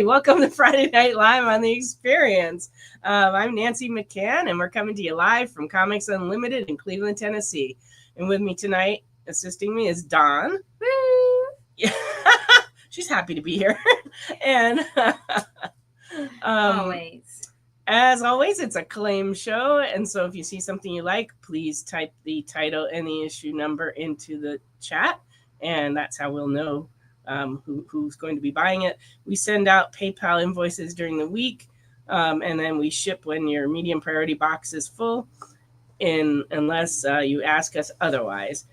Hi, welcome to Friday Night Live on The Experience. I'm Nancy McCann, and we're coming to you live from Comics Unlimited in Cleveland, Tennessee. And with me tonight, assisting me, is Dawn. Woo! Yeah. She's happy to be here. And Always. As always, it's a claim show. And so if you see something you like, please type the title and the issue number into the chat. And that's how we'll know who's going to be buying it. We send out PayPal invoices during the week, and then we ship when your medium priority box is full, unless you ask us otherwise.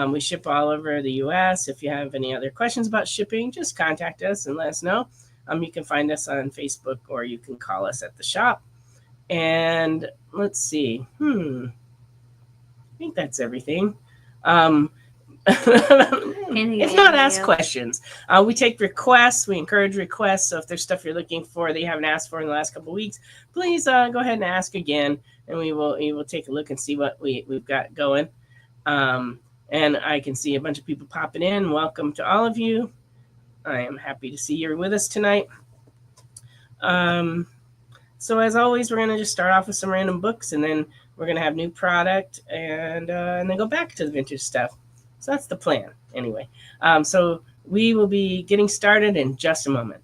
We ship all over the U.S. If you have any other questions about shipping, just contact us and let us know. You can find us on Facebook, or you can call us at the shop. And let's see. I think that's everything. If not, ask questions. We take requests. We encourage requests. So if there's stuff you're looking for that you haven't asked for in the last couple of weeks, please go ahead and ask again, and we will take a look and see what we've got going. And I can see a bunch of people popping in. Welcome to all of you. I am happy to see you're with us tonight. So as always, we're going to just start off with some random books, and then we're going to have new product, and then go back to the vintage stuff. So that's the plan, anyway. So we will be getting started in just a moment.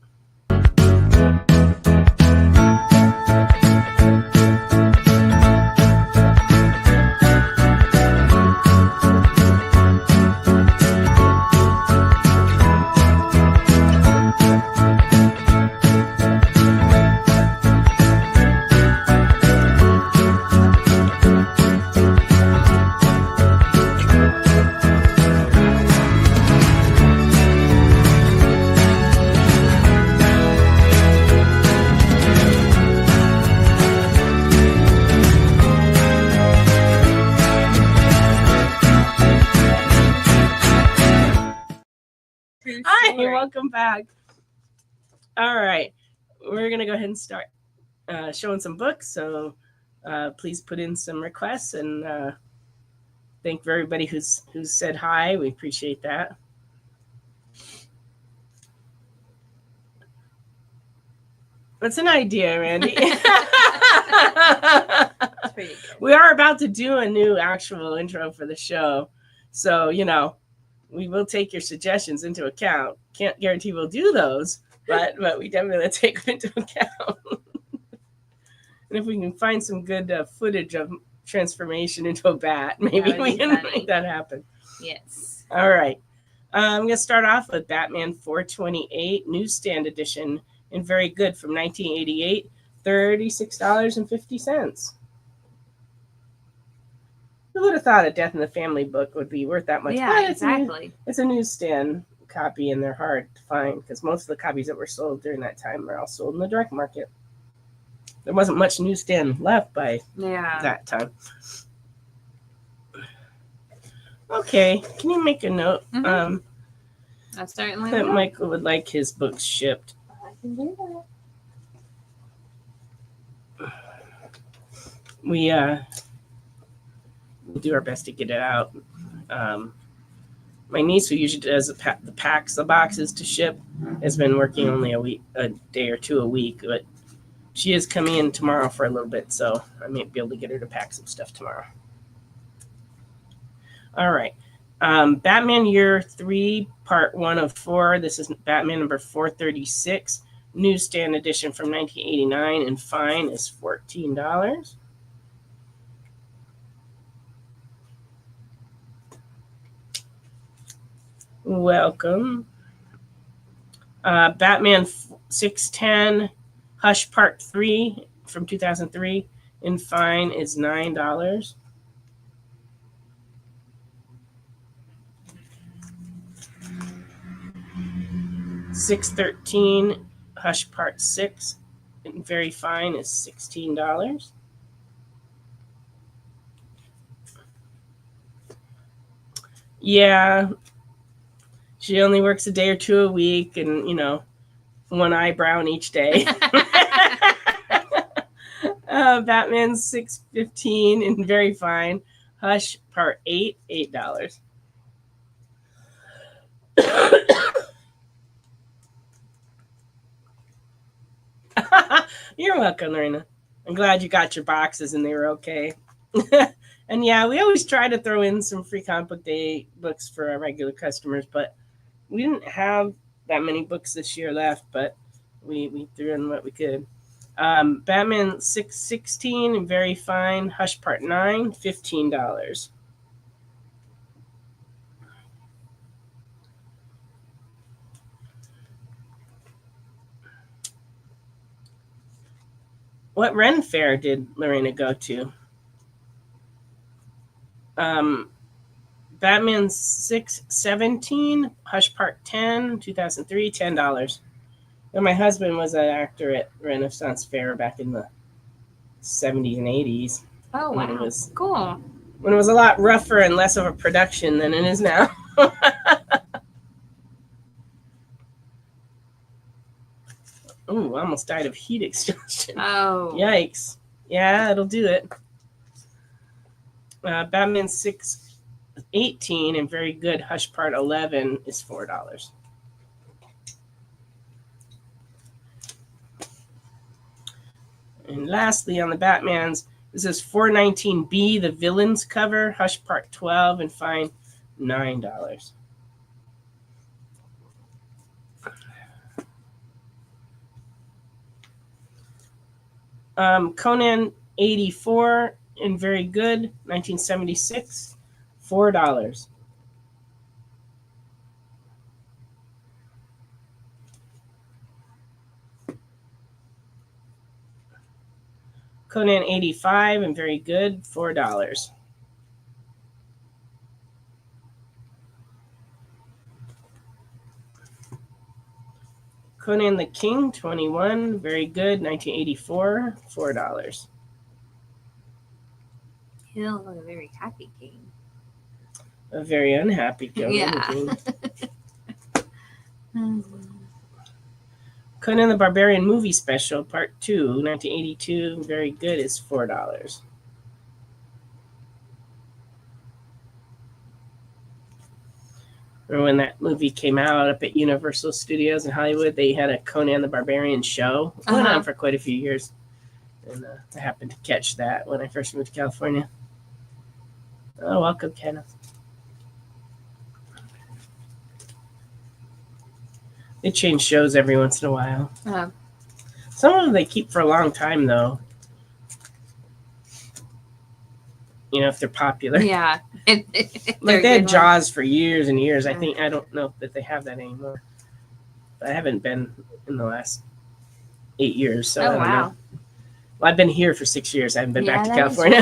Hi, welcome back. All right, we're going to go ahead and start showing some books. So please put in some requests, and thank for everybody who's said hi. We appreciate that. That's an idea, Randy. We are about to do a new actual intro for the show. So, we will take your suggestions into account. Can't guarantee we'll do those, but we definitely take them into account. And if we can find some good footage of transformation into a bat, maybe we can make that happen. Yes. All right. I'm going to start off with Batman 428 Newsstand Edition in Very Good from 1988, $36.50. Who would have thought a Death in the Family book would be worth that much? Yeah, exactly. It's a newsstand copy, and they're hard to find because most of the copies that were sold during that time are all sold in the direct market. There wasn't much newsstand left by that time. Okay, can you make a note? I certainly that will. Michael would like his books shipped. I can do that. We'll do our best to get it out. My niece, who usually does the boxes to ship, has been working only a day or two a week, but she is coming in tomorrow for a little bit, so I may be able to get her to pack some stuff tomorrow. All right. Batman Year 3, Part 1 of 4. This is Batman number 436, Newsstand Edition from 1989, and fine is $14. Welcome. Batman 610 Hush Part 3 from 2003, and fine is $9. $613 Hush Part 6 and very fine is $16. Yeah, she only works a day or two a week, and one eyebrow each day. Batman 615 and very fine. Hush Part 8, $8. You're welcome, Lorena. I'm glad you got your boxes and they were okay. And yeah, we always try to throw in some free comic book day books for our regular customers, but we didn't have that many books this year left, but we threw in what we could. Batman 616, very fine. Hush Part 9, $15. What Ren Fair did Lorena go to? Batman 617, Hush Part 10, 2003, $10. And my husband was an actor at Renaissance Fair back in the 70s and 80s. Oh, when wow. It was, Cool. when it was a lot rougher and less of a production than it is now. Ooh, I almost died of heat exhaustion. Oh. Yikes. Yeah, it'll do it. Batman 618 and very good Hush Part 11 is $4. And lastly, on the Batmans, this is 419B, the Villains cover, Hush Part 12, and fine $9. Conan 84 and very good, 1976, $4. Conan 85 and very good, $4. Conan the King 21, very good, 1984, $4. He looks like a very happy king. A very unhappy Conan Yeah. the King. Conan the Barbarian movie special, part 2, 1982, very good, is $4. Or when that movie came out up at Universal Studios in Hollywood, they had a Conan the Barbarian show. It went on for quite a few years. And I happened to catch that when I first moved to California. Oh, welcome, Kenneth. They change shows every once in a while. Some of them they keep for a long time, though. You know, if they're popular. Yeah. Like they had Jaws for years and years. I don't know that they have that anymore. But I haven't been in the last 8 years, so I don't know. Well, I've been here for 6 years. I haven't been back to California.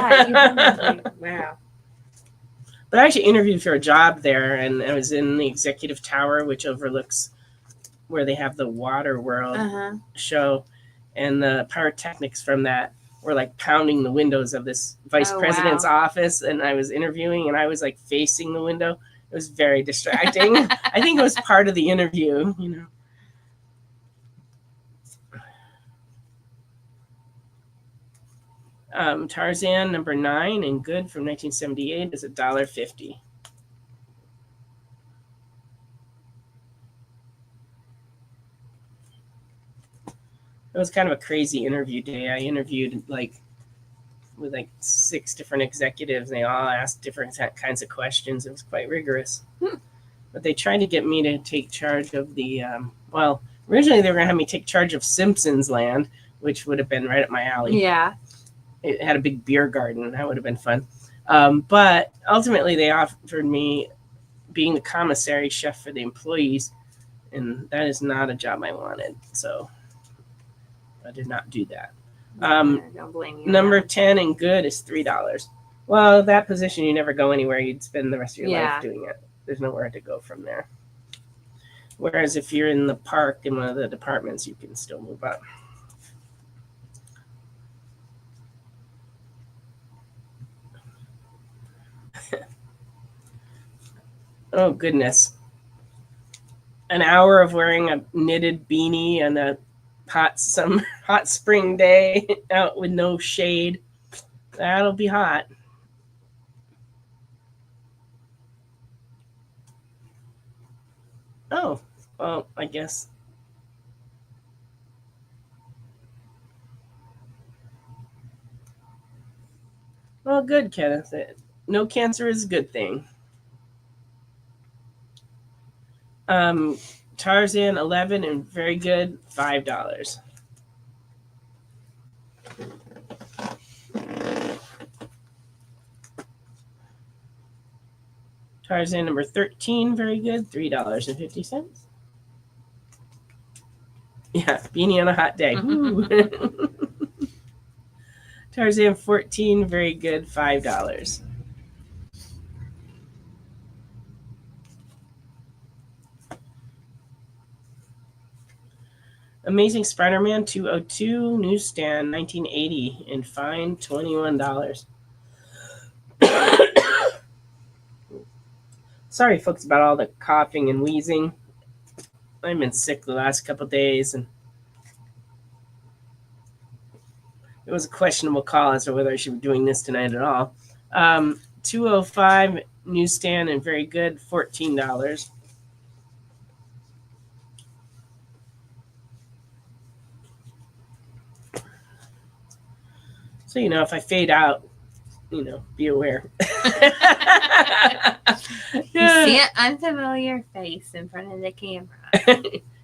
Wow. But I actually interviewed for a job there, and I was in the executive tower, which overlooks where they have the Water World show, and the pyrotechnics from that were like pounding the windows of this vice president's office, and I was interviewing, and I was like facing the window. It was very distracting. I think it was part of the interview, you know. Tarzan number 9 and good from 1978 is $1.50. It was kind of a crazy interview day. I interviewed with 6 different executives, and they all asked different kinds of questions. It was quite rigorous. But they tried to get me to take charge of the originally they were going to have me take charge of Simpsons Land, which would have been right up my alley. Yeah. It had a big beer garden. That would have been fun. But ultimately, they offered me being the commissary chef for the employees, and that is not a job I wanted. So I did not do that. Don't blame you. Number 10 and good is $3. Well, that position, you never go anywhere. You'd spend the rest of your life doing it. There's nowhere to go from there. Whereas if you're in the park in one of the departments, you can still move up. Oh, goodness. An hour of wearing a knitted beanie on a hot spring day out with no shade. That'll be hot. Oh, well, I guess. Well, good, Kenneth. No cancer is a good thing. Tarzan 11 and very good, $5. Tarzan number 13, very good, $3.50. Yeah, beanie on a hot day. Tarzan 14, very good, $5. Amazing Spider-Man 202, newsstand, 1980, and fine, $21. Sorry, folks, about all the coughing and wheezing. I've been sick the last couple of days, and it was a questionable call as to whether I should be doing this tonight at all. 205, newsstand, and very good, $14. So, if I fade out, be aware. You see an unfamiliar face in front of the camera.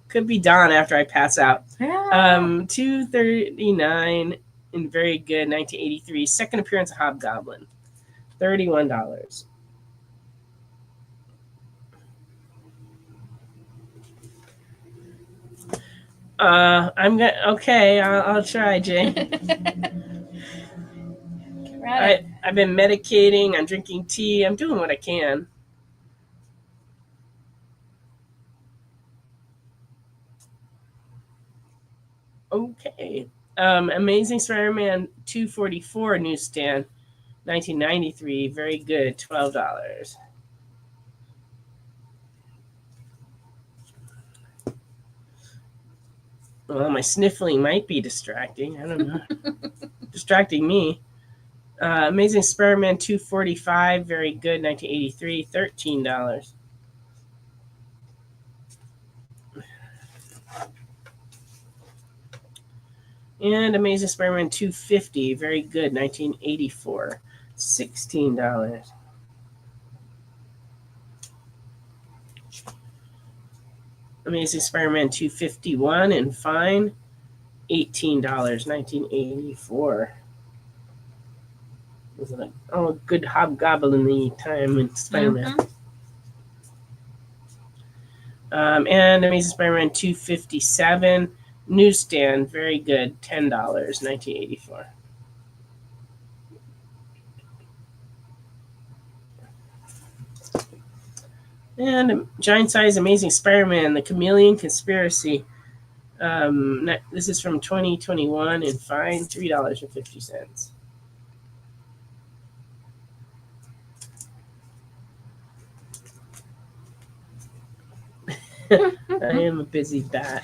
Could be Dawn after I pass out. 239 and very good, 1983. Second appearance of Hobgoblin, $31. I'm gonna. Okay, I'll try, Jay. I've been medicating. I'm drinking tea. I'm doing what I can. Okay. Amazing Spider-Man 244 newsstand, 1993. Very good, $12. Well, my sniffling might be distracting. I don't know. Distracting me. Amazing Spider-Man 245, very good, 1983, $13. And Amazing Spider-Man 250, very good, 1984, $16. Amazing Spider-Man 251 and fine, $18, 1984. Was it a good hobgoblin-y time in Spider-Man. And Amazing Spider-Man 257, newsstand, very good, $10, 1984. And giant size Amazing Spider-Man, The Chameleon Conspiracy. This is from 2021 and fine, $3.50. I am a busy bat.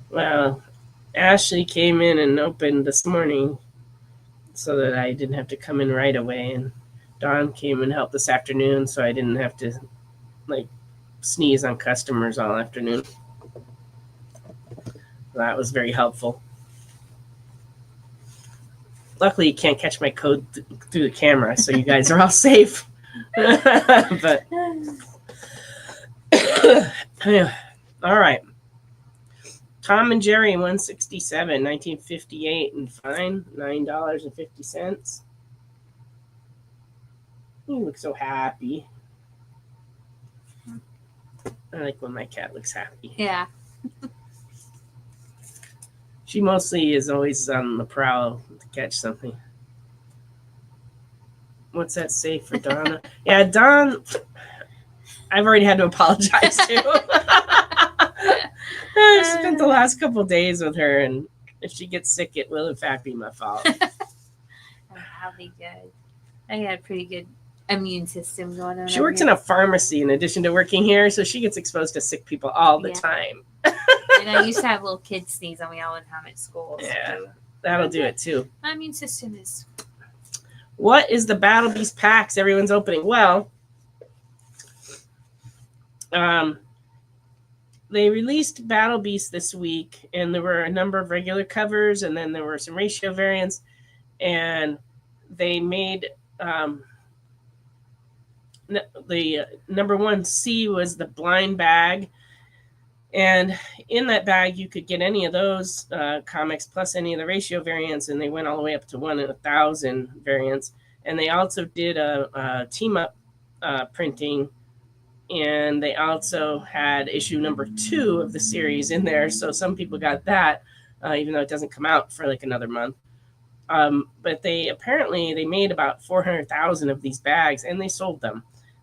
Well, Ashley came in and opened this morning so that I didn't have to come in right away, and Dawn came and helped this afternoon so I didn't have to sneeze on customers all afternoon. That was very helpful. Luckily, you can't catch my code through the camera, so you guys are all safe. But all right. Tom and Jerry 167, 1958 and fine, $9.50. You look so happy. I like when my cat looks happy. Yeah. She mostly is always on the prowl to catch something. What's that say for Donna? Yeah, Dawn, I've already had to apologize to. I spent the last couple of days with her, and if she gets sick, it will in fact be my fault. I'll be good. I got a pretty good immune system going on. She works in a pharmacy in addition to working here, so she gets exposed to sick people all the time. And I used to have little kids sneeze on me all the time at school. Yeah, that'll do it too. My immune system is... What is the Battle Beast packs everyone's opening? Well, they released Battle Beast this week, and there were a number of regular covers, and then there were some ratio variants, and they made the number 1C was the blind bag, and in that bag you could get any of those comics plus any of the ratio variants, and they went all the way up to 1 in 1,000 variants. And they also did a team up printing, and they also had issue number 2 of the series in there, so some people got that, even though it doesn't come out for like another month. But they made about 400,000 of these bags, and they sold them.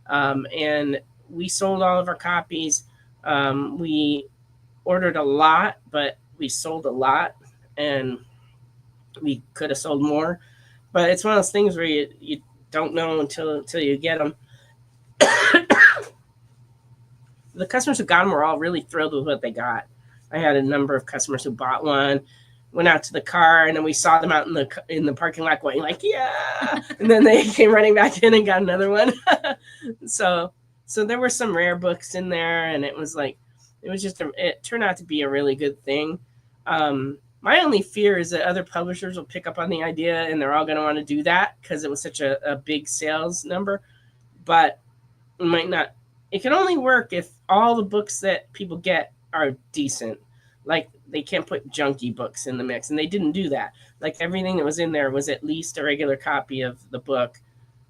And we sold all of our copies. We ordered a lot, but we sold a lot, and we could have sold more. But it's one of those things where you don't know until you get them. The customers who got them were all really thrilled with what they got. I had a number of customers who bought one, went out to the car, and then we saw them out in the parking lot going like, yeah, and then they came running back in and got another one. So there were some rare books in there, and it was like, it turned out to be a really good thing. My only fear is that other publishers will pick up on the idea, and they're all going to want to do that because it was such a big sales number. But it might not. It can only work if all the books that people get are decent. Like, they can't put junky books in the mix, and they didn't do that. Like, everything that was in there was at least a regular copy of the book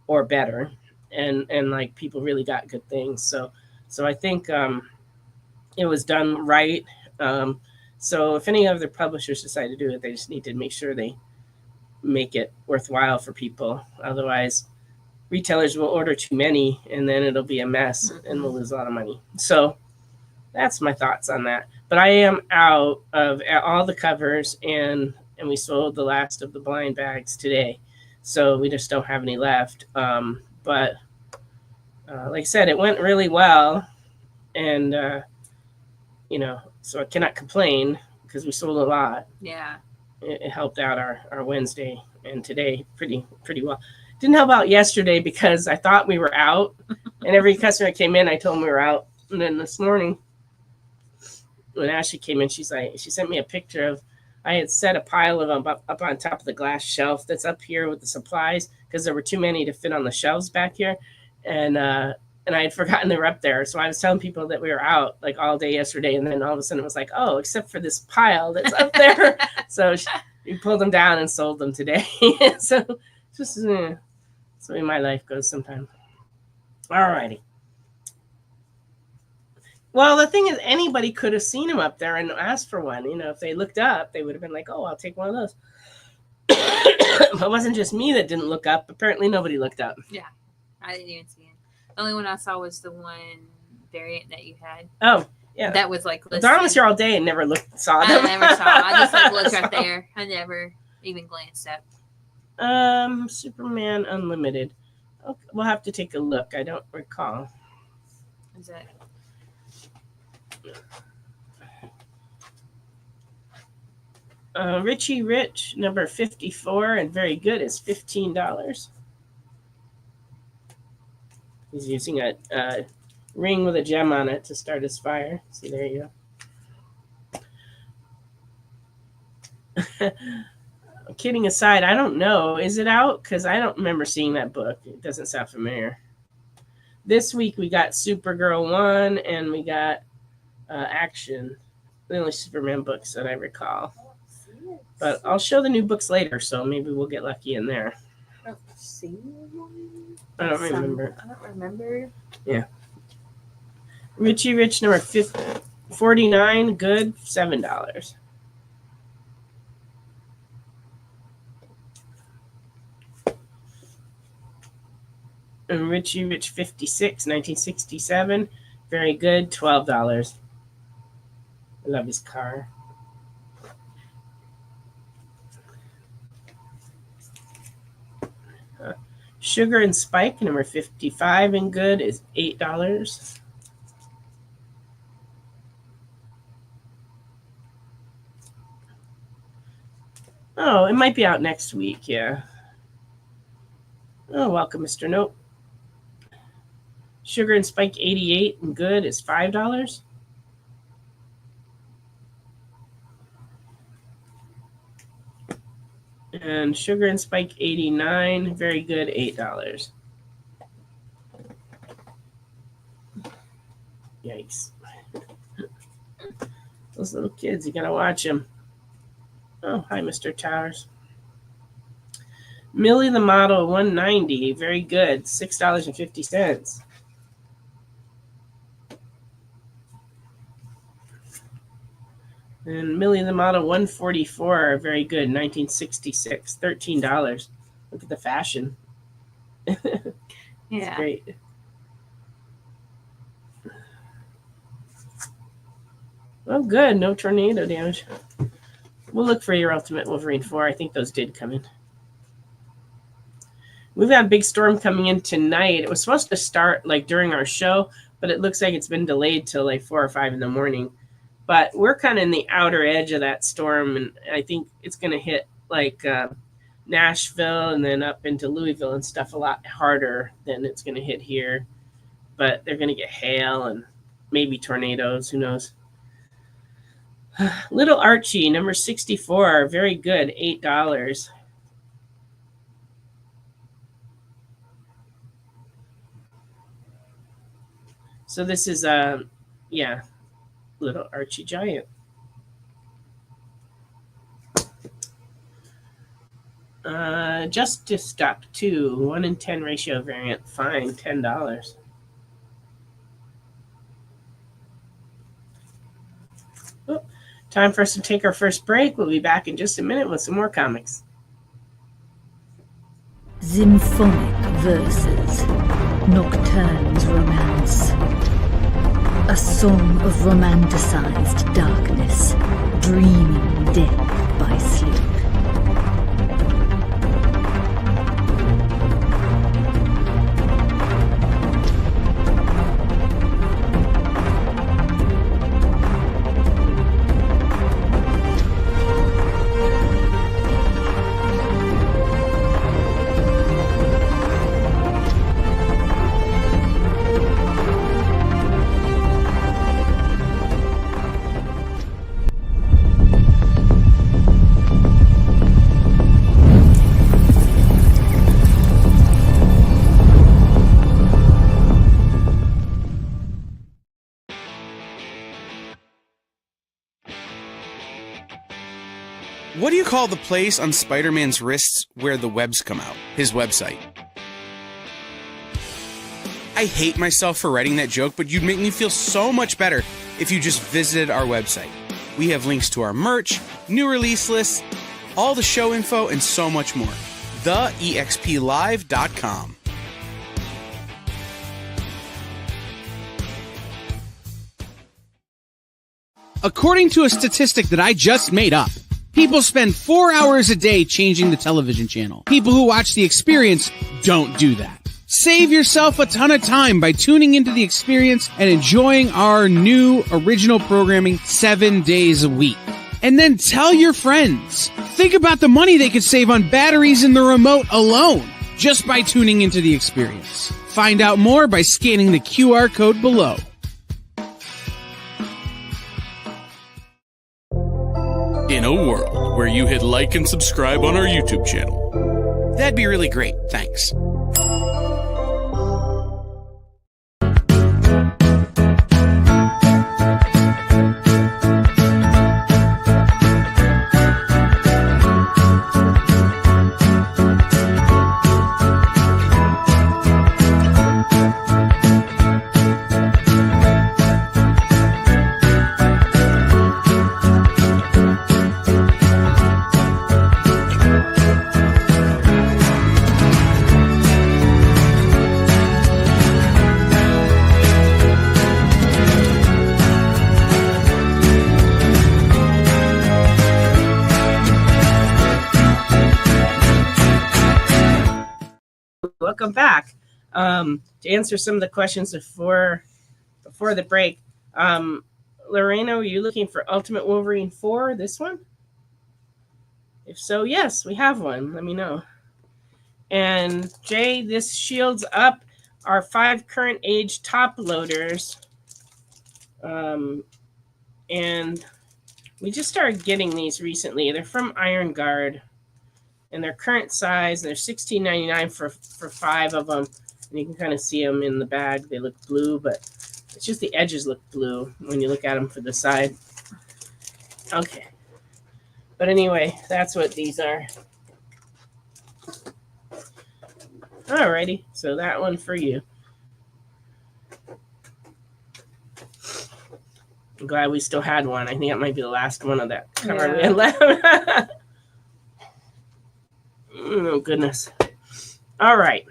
or better, and like, people really got good things. So I think it was done right. So if any other publishers decide to do it, they just need to make sure they make it worthwhile for people. Otherwise, retailers will order too many, and then it'll be a mess, and we'll lose a lot of money. So that's my thoughts on that. But I am out of all the covers, and we sold the last of the blind bags today. So we just don't have any left. But like I said, it went really well, and so I cannot complain because we sold a lot. Yeah. It helped out our Wednesday and today pretty well. Didn't help out yesterday because I thought we were out, and every customer that came in, I told them we were out. And then this morning, when Ashley came in, she sent me a picture of, I had set a pile of them up on top of the glass shelf that's up here with the supplies because there were too many to fit on the shelves back here, and I had forgotten they were up there. So I was telling people that we were out like all day yesterday, and then all of a sudden it was like, oh, except for this pile that's up there. So we pulled them down and sold them today. So just that's the way my life goes sometimes. All righty. Well, the thing is, anybody could have seen him up there and asked for one. If they looked up, they would have been like, oh, I'll take one of those. But it wasn't just me that didn't look up. Apparently, nobody looked up. Yeah, I didn't even see it. The only one I saw was the one variant that you had. Oh, yeah. That was like listed. Darn was here all day and never saw them. I never saw. I just like looked right there. I never even glanced up. Superman Unlimited. Okay, we'll have to take a look. I don't recall. Is that? Richie Rich, number 54, and very good, is $15. He's using a ring with a gem on it to start his fire. See, there you go. Kidding aside, I don't know. Is it out? Because I don't remember seeing that book. It doesn't sound familiar. This week we got Supergirl 1 and we got Action. The only Superman books that I recall. But I'll show the new books later, so maybe we'll get lucky in there. I don't see one. I don't remember. I don't remember. Yeah. Richie Rich, number 49, good, $7. And Richie Rich 56, 1967, very good, $12. I love his car. Sugar and Spike, number 55 and good, is $8. Oh, it might be out next week, yeah. Oh, welcome, Mr. Nope. Sugar and Spike 88 and good is $5. And Sugar and Spike 89, very good, $8. Yikes. Those little kids, you gotta watch them. Oh, hi, Mr. Towers. Millie the Model 190, very good, $6.50. And Millie the Model 144, very good, 1966, $13. Look at the fashion. Yeah. Great. Oh, good. No tornado damage. We'll look for your Ultimate Wolverine 4. I think those did come in. We've got a big storm coming in tonight. It was supposed to start like during our show, but it looks like it's been delayed till like 4 or 5 in the morning. But we're kind of in the outer edge of that storm, and I think it's going to hit like Nashville and then up into Louisville and stuff a lot harder than it's going to hit here. But they're going to get hail and maybe tornadoes. Who knows? Little Archie, number 64, very good, $8. So this is yeah, Little Archie Giant. Justice Stock 2, 1 in 10 ratio variant, fine, $10. Oh, time for us to take our first break. We'll be back in just a minute with some more comics. Symphonic verses, Nocturne's romance. A song of romanticized darkness, dreaming death by sleep. What do you call the place on Spider-Man's wrists where the webs come out? His website. I hate myself for writing that joke, but you'd make me feel so much better if you just visited our website. We have links to our merch, new release lists, all the show info, and so much more. TheEXPLive.com. According to a statistic that I just made up, people spend 4 hours a day changing the television channel. People who watch The Experience don't do that. Save yourself a ton of time by tuning into The Experience and enjoying our new original programming 7 days a week. And then tell your friends. Think about the money they could save on batteries in the remote alone just by tuning into The Experience. Find out more by scanning the QR code below. In a world where you hit like and subscribe on our YouTube channel, that'd be really great. Thanks. Welcome back. To answer some of the questions before the break, Lorena, were you looking for Ultimate Wolverine 4, this one? If so, yes, we have one. Let me know. And Jay, this shields up our 5 current age top loaders. And we just started getting these recently. They're from Iron Guard. And their current size, they're $16.99 for 5 of them. And you can kind of see them in the bag. They look blue, but it's just the edges look blue when you look at them for the side. Okay. But anyway, that's what these are. Alrighty, so that one for you. I'm glad we still had one. I think that might be the last one of that cover we had left. Oh, goodness. All right.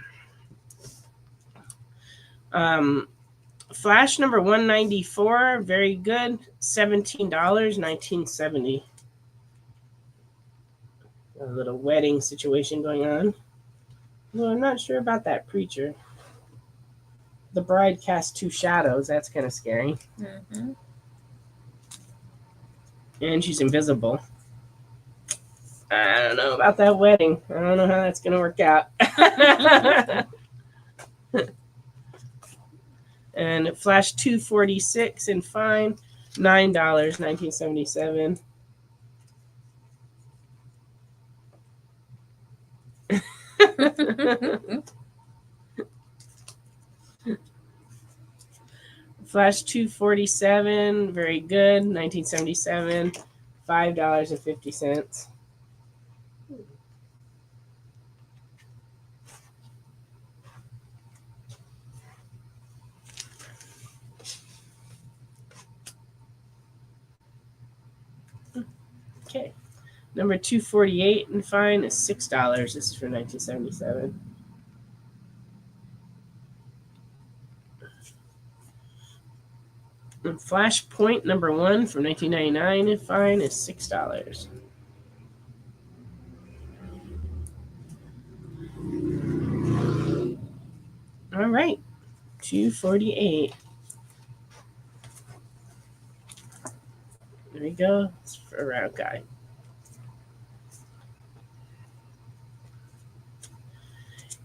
Flash number 194, very good. $17, 1970. A little wedding situation going on. Well, I'm not sure about that preacher. The bride casts 2 shadows. That's kind of scary. Mm-hmm. And she's invisible. I don't know about that wedding. I don't know how that's going to work out. And Flash 246 and fine, $9, 1977. Flash 247, very good, 1977, $5.50. Okay. Number 248 and fine is $6. This is for 1977. And Flashpoint number 1 from 1999 and fine is $6. All right. 248. There we go. It's for a round guy.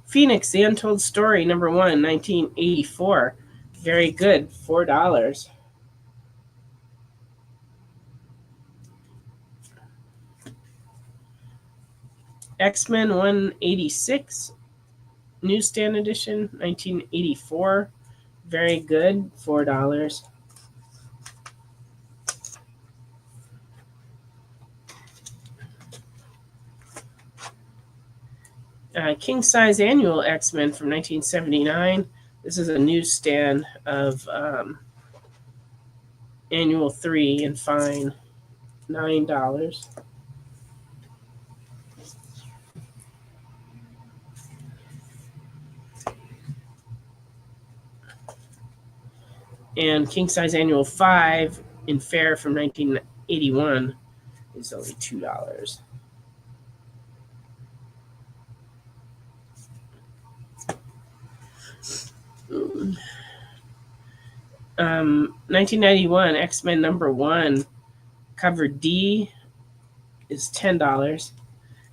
Phoenix, The Untold Story, number 1, 1984. Very good, $4. X-Men 186, newsstand edition, 1984. Very good, $4. King Size Annual X-Men from 1979. This is a newsstand of Annual 3 and fine, $9. And King Size Annual 5 in fair from 1981 is only $2. 1991 X-Men number 1 cover D is $10.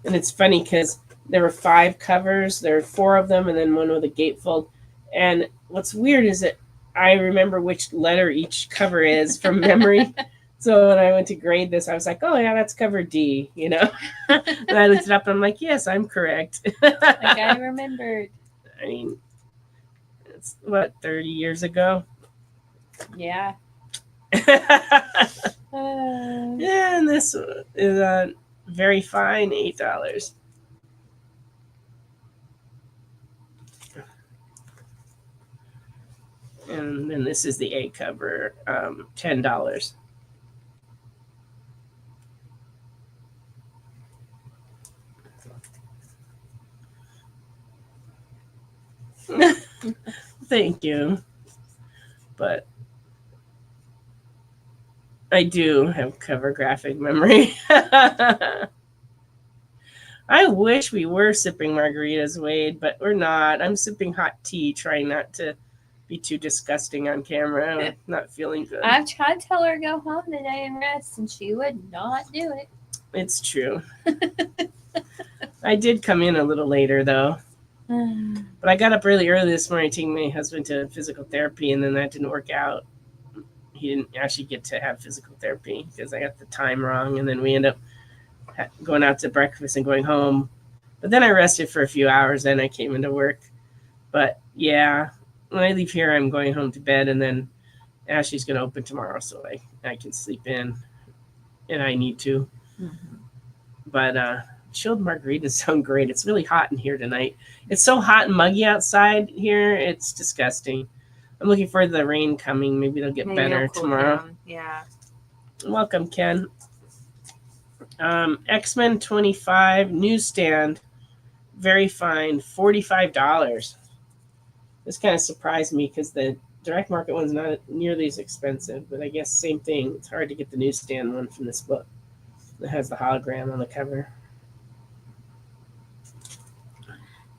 And it's funny because there were 5 covers. There were 4 of them and then one with a gatefold. And what's weird is that I remember which letter each cover is from memory. So when I went to grade this, I was like, oh, yeah, that's cover D, you know. And I looked it up and I'm like, yes, I'm correct. Like I remembered. I mean, it's what, 30 years ago? Yeah. Yeah, and this is very fine, $8. And then this is the A cover, $10. Thank you. But I do have cover graphic memory. I wish we were sipping margaritas, Wade, but we're not. I'm sipping hot tea, trying not to be too disgusting on camera. I'm not feeling good. I've tried to tell her to go home today and rest, and she would not do it. It's true. I did come in a little later, though. But I got up really early this morning taking my husband to physical therapy, and then that didn't work out. He didn't actually get to have physical therapy because I got the time wrong, and then we ended up going out to breakfast and going home But then I rested for a few hours, then I came into work. But yeah, when I leave here, I'm going home to bed, and then Ashley's going to open tomorrow, so I can sleep in, and I need to. Mhm. But chilled margaritas sound great. It's really hot in here tonight. It's so hot and muggy outside here. It's disgusting. I'm looking forward to the rain coming. Maybe it'll get Maybe better it'll cool tomorrow. down. Yeah. Welcome, Ken. X-Men 25 newsstand, very fine, $45. This kind of surprised me because the direct market one's not nearly as expensive, but I guess same thing. It's hard to get the newsstand one from this book that has the hologram on the cover.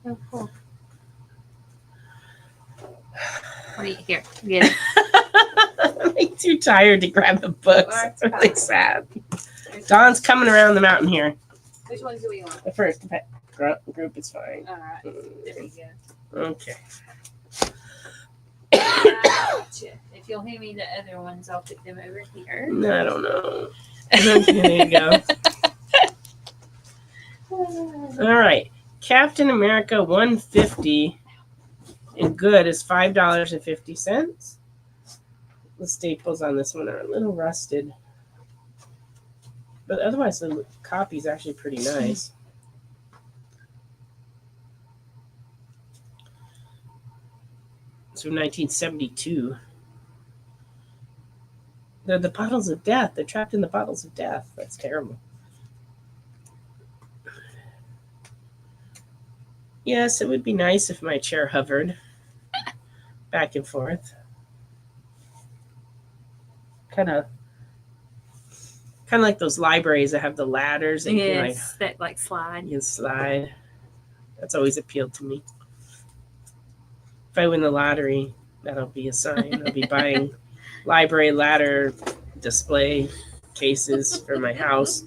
Oh, cool. What do you here? Get it. I'm too tired to grab the books. It's really sad. Dawn's coming around the mountain here. Which ones do we want? The first group is fine. All right. There we go. Okay. Gotcha. If you'll hand me the other ones, I'll put them over here. I don't know. Okay, there you go. All right. Captain America 150 in good is $5.50. The staples on this one are a little rusted. But otherwise, the copy is actually pretty nice. It's from 1972. They're the bottles of death. They're trapped in the bottles of death. That's terrible. Yes, it would be nice if my chair hovered back and forth. Kind of like those libraries that have the ladders that Yes, that like slide. you can slide. That's always appealed to me. If I win the lottery, that'll be a sign. I'll be buying library ladder display cases for my house.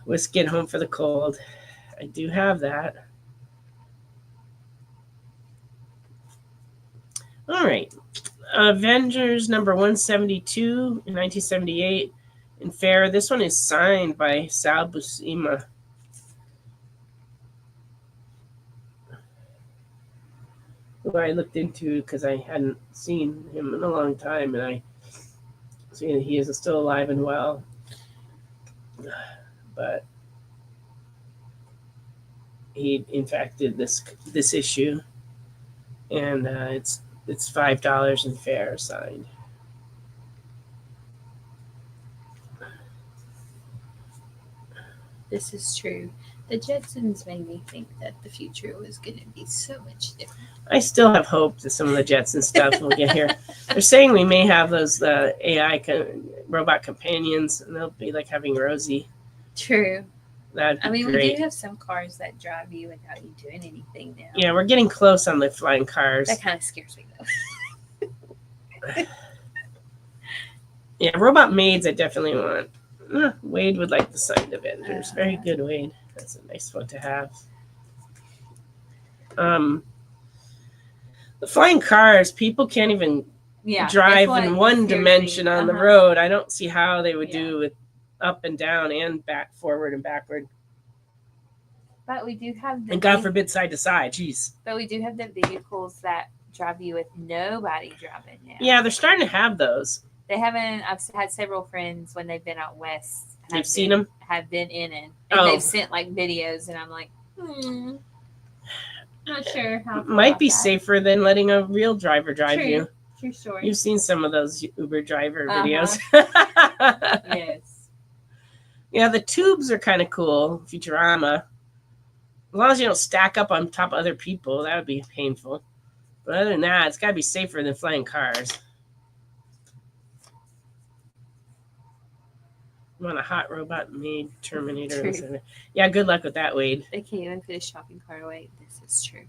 Whiskey at home for the cold. I do have that. All right. Avengers number 172 in 1978 in fair. This one is signed by Sal Buscema. Who I looked into because I hadn't seen him in a long time, and I see that he is still alive and well. But he, in fact, did this issue, and it's $5 in fair signed. This is true. The Jetsons made me think that the future was going to be so much different. I still have hope that some of the Jetson stuff will get here. They're saying we may have those AI robot companions, and they'll be like having Rosie. True. That'd be We great. do have some cars that drive you without you doing anything now. Yeah, we're getting close on the flying cars. That kind of scares me though. Yeah, robot maids I definitely want. Wade would like the signed Avengers. Very good, Wade. That's a nice one to have. The flying cars, people can't even drive in one dimension on the road. I don't see how they would do with up and down and back, forward and backward. But we do have And God forbid side to side. Jeez. But we do have the vehicles that drive you with nobody driving now. Yeah, they're starting to have those. They haven't. I've had several friends when they've been out west. You've seen them? Have been in it, and they've sent like videos, and I'm like, not sure how. Might be safer than letting a real driver drive you. True story. You've seen some of those Uber driver videos. Yes. Yeah, the tubes are kind of cool. Futurama. As long as you don't stack up on top of other people, that would be painful. But other than that, it's got to be safer than flying cars. You want a hot robot made Terminator. True. Yeah, good luck with that, Wade. They can't even put a shopping cart away. This is true.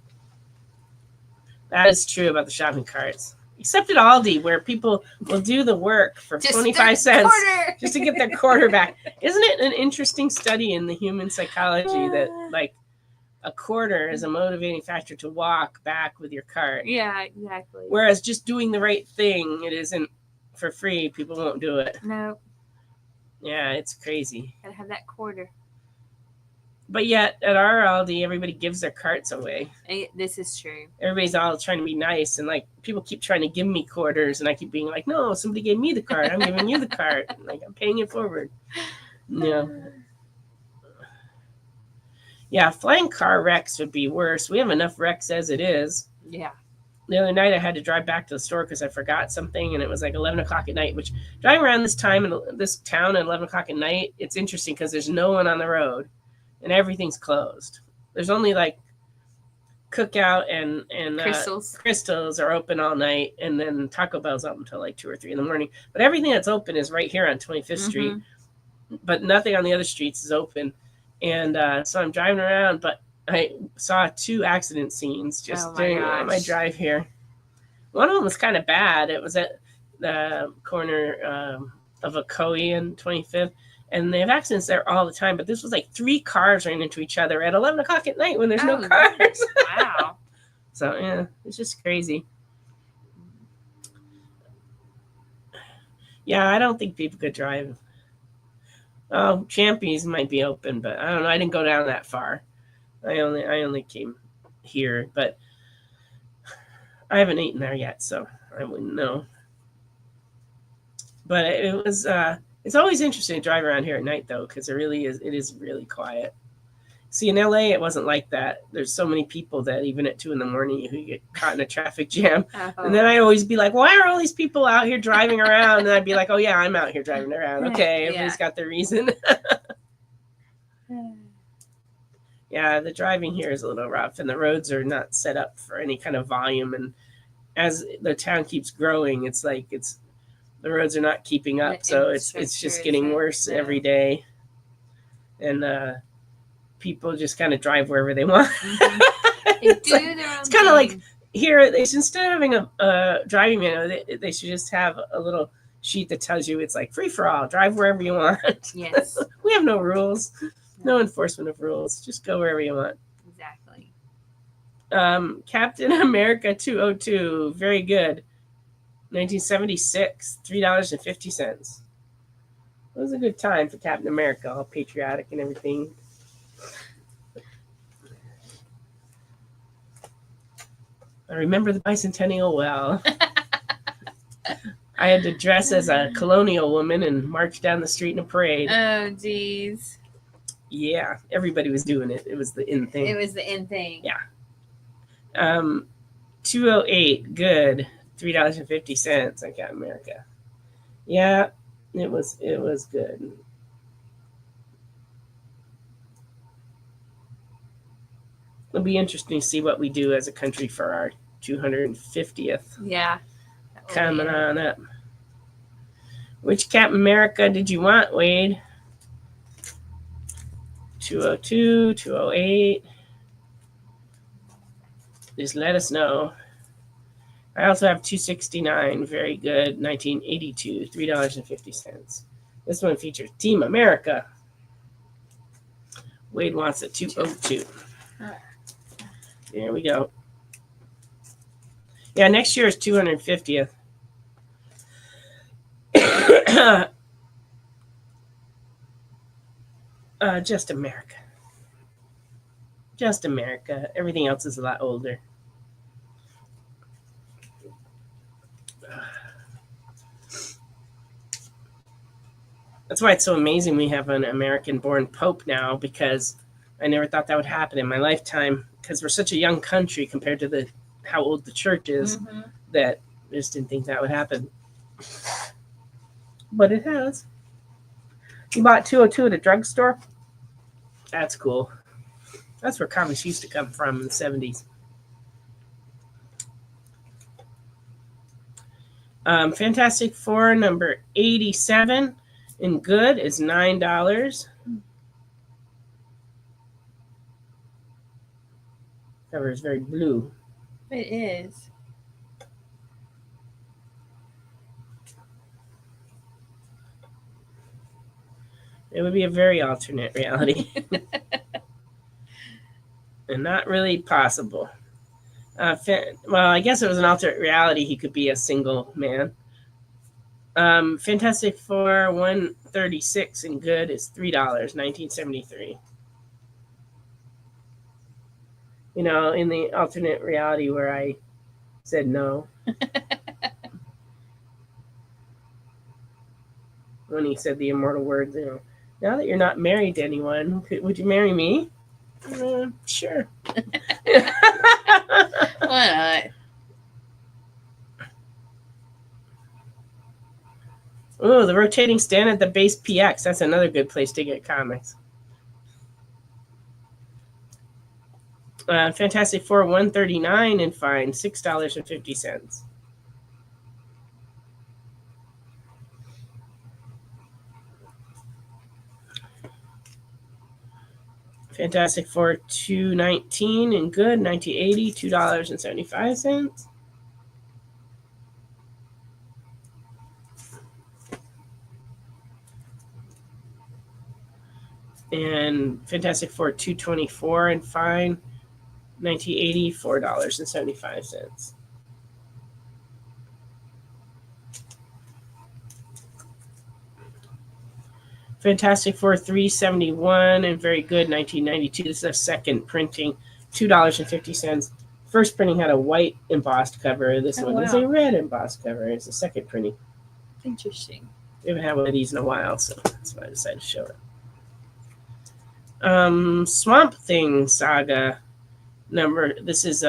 That is true about the shopping carts. Except at Aldi, where people will do the work for 25 cents just to get their quarter back. Isn't it an interesting study in the human psychology that, like, a quarter is a motivating factor to walk back with your cart? Yeah, exactly. Whereas just doing the right thing, it isn't for free, people won't do it. No, Yeah, it's crazy. gotta have that quarter. But yet, at our Aldi, everybody gives their carts away. This is true. Everybody's all trying to be nice, and like people keep trying to give me quarters, and I keep being like, "No, somebody gave me the cart. I'm giving you the cart. Like I'm paying it forward." No. Yeah, flying car wrecks would be worse. We have enough wrecks as it is. Yeah. The other night, I had to drive back to the store because I forgot something, and it was like 11 o'clock at night. Which driving around this time in this town at 11 o'clock at night, it's interesting because there's no one on the road. And everything's closed. There's only like Cookout and Crystals are open all night, and then Taco Bell's up until like 2 or 3 in the morning. But everything that's open is right here on 25th Street. But nothing on the other streets is open. And so I'm driving around, but I saw 2 accident scenes just during my drive here. One of them was kind of bad. It was at the corner of Ocoee and 25th. And they have accidents there all the time. But this was like 3 cars ran into each other at 11 o'clock at night when there's no cars. Wow. So, yeah, it's just crazy. Yeah, I don't think people could drive. Oh, Champy's might be open, but I don't know. I didn't go down that far. I only came here, but I haven't eaten there yet, so I wouldn't know. But it was... it's always interesting to drive around here at night, though, because it is really quiet. See, in LA, it wasn't like that. There's so many people that even at 2 a.m, you could get caught in a traffic jam. And then I always be like, why are all these people out here driving around? And I'd be like, oh, yeah, I'm out here driving around. Okay, everybody's got their reason. Yeah, the driving here is a little rough, and the roads are not set up for any kind of volume. And as the town keeps growing, it's like the roads are not keeping up, so it's just getting worse every day. And people just kind of drive wherever they want. It's kind of like here, instead of having a driving manual, they should just have a little sheet that tells you it's like free for all, drive wherever you want. Yes. We have no rules, no enforcement of rules. Just go wherever you want. Exactly. Captain America 202, very good. 1976, $3.50. It was a good time for Captain America, all patriotic and everything. I remember the bicentennial well. I had to dress as a colonial woman and march down the street in a parade. Oh, geez. Yeah, everybody was doing it. It was the in thing. It was the in thing. Yeah. 208, good. $3.50 on Captain America. Yeah, it was good. It'll be interesting to see what we do as a country for our 250th. Yeah. Coming on up. Which Captain America did you want, Wade? 202, 208. Just let us know. I also have 269, very good, 1982, $3.50. This one features Team America. Wade wants a 202. There we go. Yeah, next year is 250th. Just America. Just America. Everything else is a lot older. That's why it's so amazing we have an American-born Pope now, because I never thought that would happen in my lifetime, because we're such a young country compared to how old the church is, that I just didn't think that would happen. But it has. You bought 202 at a drugstore? That's cool. That's where comics used to come from in the 70s. Fantastic Four number 87 in good is $9. Cover is very blue. It is. It would be a very alternate reality. And not really possible. Well, I guess it was an alternate reality. He could be a single man. Fantastic Four 136 and good is $3, 1973. You know, in the alternate reality where I said no. When he said the immortal words, you know, now that you're not married to anyone, would you marry me? Sure. Why not? Oh, the rotating stand at the base PX. That's another good place to get comics. Fantastic Four 139 and fine, $6.50. Fantastic Four 219 and good, 1980, $2.75. And Fantastic Four 224 and fine, 1980, $4.75. Fantastic Four 371 and very good, 1992. This is a second printing, $2.50. First printing had a white embossed cover. This one is a red embossed cover. It's a second printing. Interesting. We haven't had one of these in a while, so that's why I decided to show it. Swamp Thing Saga this is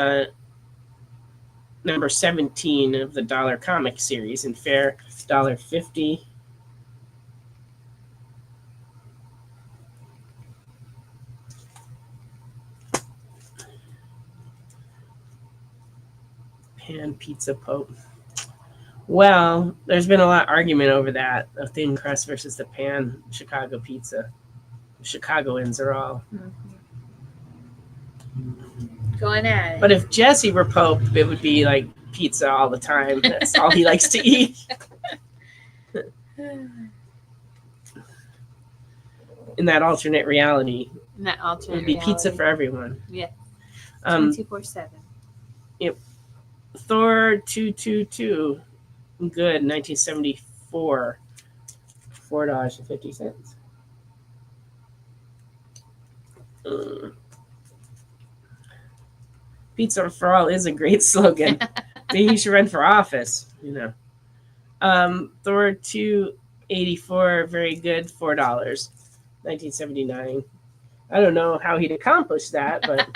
number 17 of the Dollar Comic series in fair, $1.50. Pan Pizza Pope. Well, there's been a lot of argument over that, the thin crust versus the pan Chicago pizza. The Chicagoans are all going at it. But if Jesse were Pope, it would be like pizza all the time. That's all he likes to eat. In that alternate reality, it would be pizza for everyone. Yeah. 24/7. Yep. Thor 222, good, 1974, $4.50. Pizza for all is a great slogan. Maybe you should run for office, you know. Thor 284, very good, $4, 1979. I don't know how he'd accomplish that, but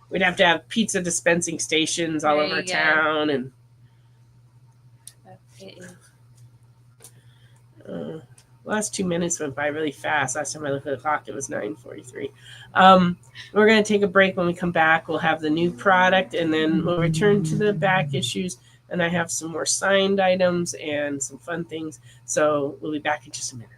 we'd have to have pizza dispensing stations all over town, and last 2 minutes went by really fast. Last time I looked at the clock, it was 9:43. We're going to take a break. When we come back, we'll have the new product, and then we'll return to the back issues, and I have some more signed items and some fun things. So we'll be back in just a minute.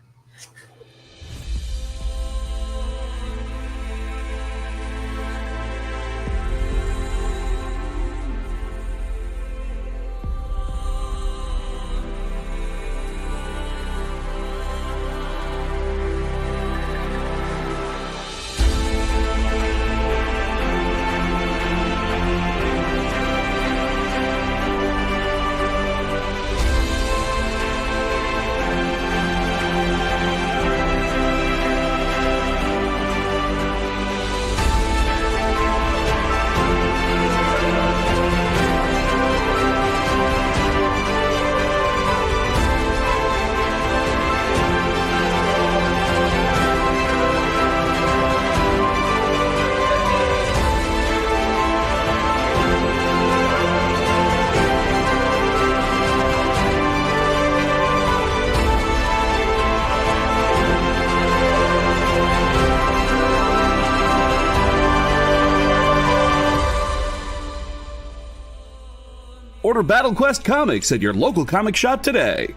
Order Battle Quest comics at your local comic shop today.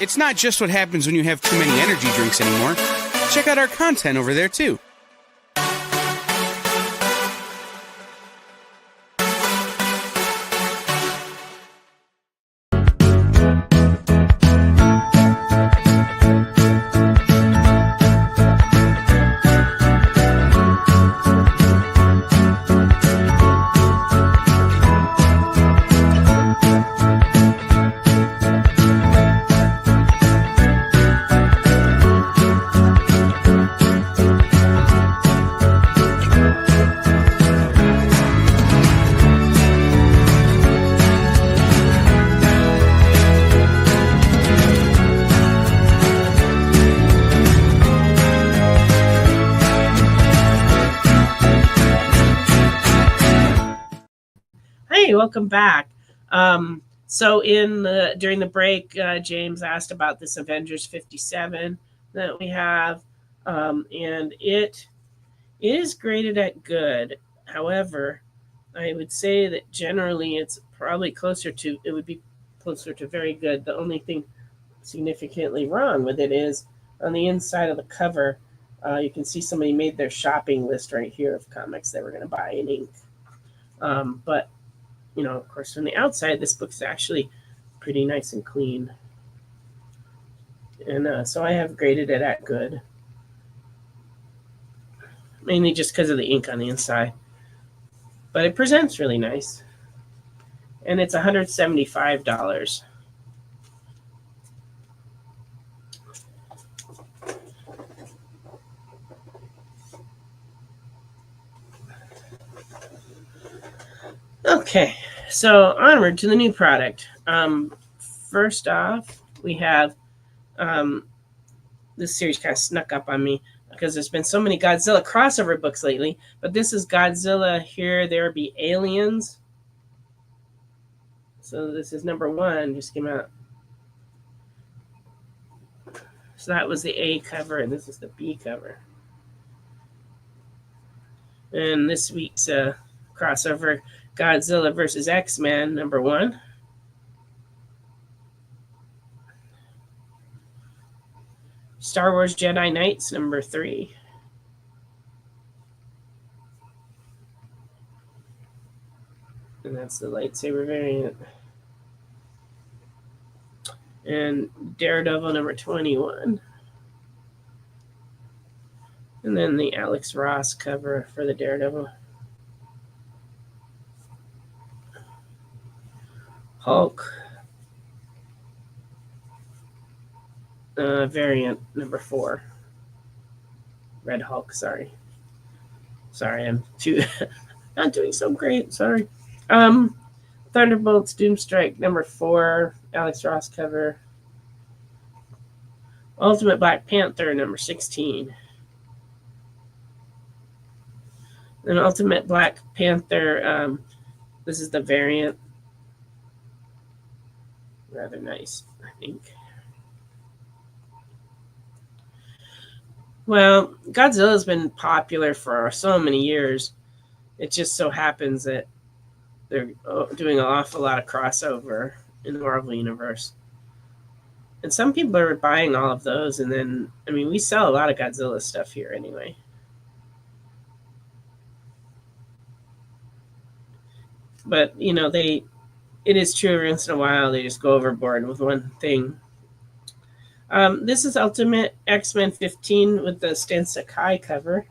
It's not just what happens when you have too many energy drinks anymore. Check out our content over there, too. Hey, welcome back. So during the break, James asked about this Avengers 57 that we have, and it is graded at good. However, I would say that generally it would be closer to very good. The only thing significantly wrong with it is on the inside of the cover, you can see somebody made their shopping list right here of comics they were going to buy in ink. But of course, from the outside, this book's actually pretty nice and clean. And so I have graded it at good. Mainly just because of the ink on the inside. But it presents really nice. And it's $175. Okay, so onward to the new product. First off, we have this series kind of snuck up on me because there's been so many Godzilla crossover books lately. But this is Godzilla Here There Be Aliens. So this is number 1, just came out. So that was the A cover, and this is the B cover. And this week's crossover, Godzilla versus X-Men, number 1. Star Wars Jedi Knights, number 3. And that's the lightsaber variant. And Daredevil, number 21. And then the Alex Ross cover for the Daredevil. Hulk variant number 4. Red Hulk, sorry, I'm not doing so great, sorry. Thunderbolts Doomstrike number 4, Alex Ross cover. Ultimate Black Panther number 16. And Ultimate Black Panther, this is the variant. Rather nice, I think. Well, Godzilla's been popular for so many years. It just so happens that they're doing an awful lot of crossover in the Marvel Universe. And some people are buying all of those, and then, we sell a lot of Godzilla stuff here anyway. But, it is true every once in a while they just go overboard with one thing. This is Ultimate X-Men 15 with the Stan Sakai cover.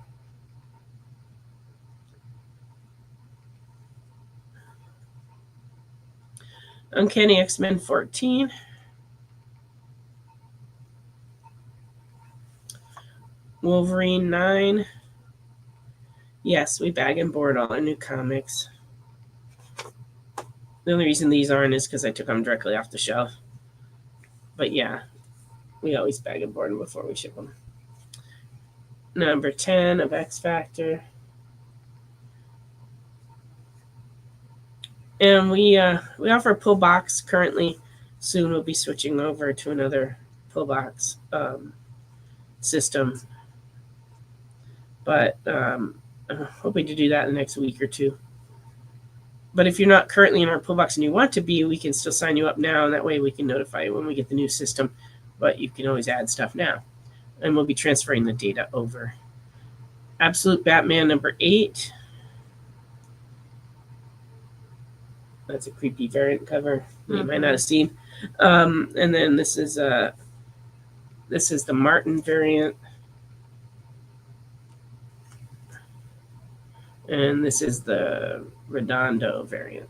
Uncanny X-Men 14. Wolverine 9. Yes, we bag and board all our new comics. The only reason these aren't is because I took them directly off the shelf. But yeah, we always bag and board them before we ship them. Number 10 of X Factor. And we offer a pull box currently. Soon we'll be switching over to another pull box system. But I'm hoping to do that in the next week or two. But if you're not currently in our pull box and you want to be, we can still sign you up now, and that way we can notify you when we get the new system. but you can always add stuff now. And we'll be transferring the data over. Absolute Batman number 8. That's a creepy variant cover you might not have seen. And then this is the Martin variant. And this is the Redondo variant.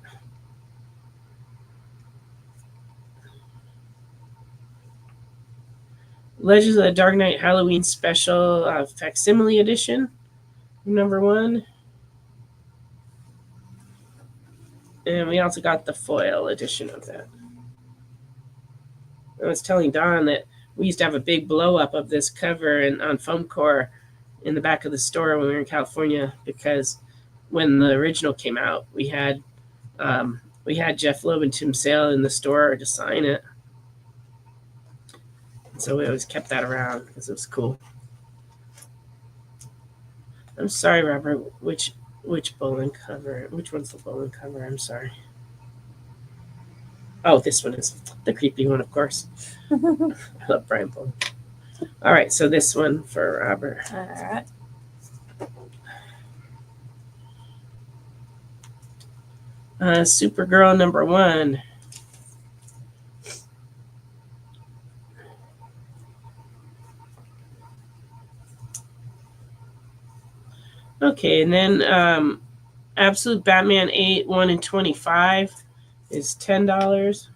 Legends of the Dark Knight Halloween Special Facsimile Edition, number 1. And we also got the foil edition of that. I was telling Don that we used to have a big blow up of this cover on foam core in the back of the store when we were in California, because when the original came out, we had Jeff Loeb and Tim Sale in the store to sign it. So we always kept that around because it was cool. I'm sorry, Robert. Which Bolin cover? Which one's the Bolin cover? I'm sorry. Oh, this one is the creepy one, of course. I love Brian Bolin. All right, so this one for Robert. All right. Supergirl number 1. Okay, and then Absolute Batman 8, 1 in 25 is $10.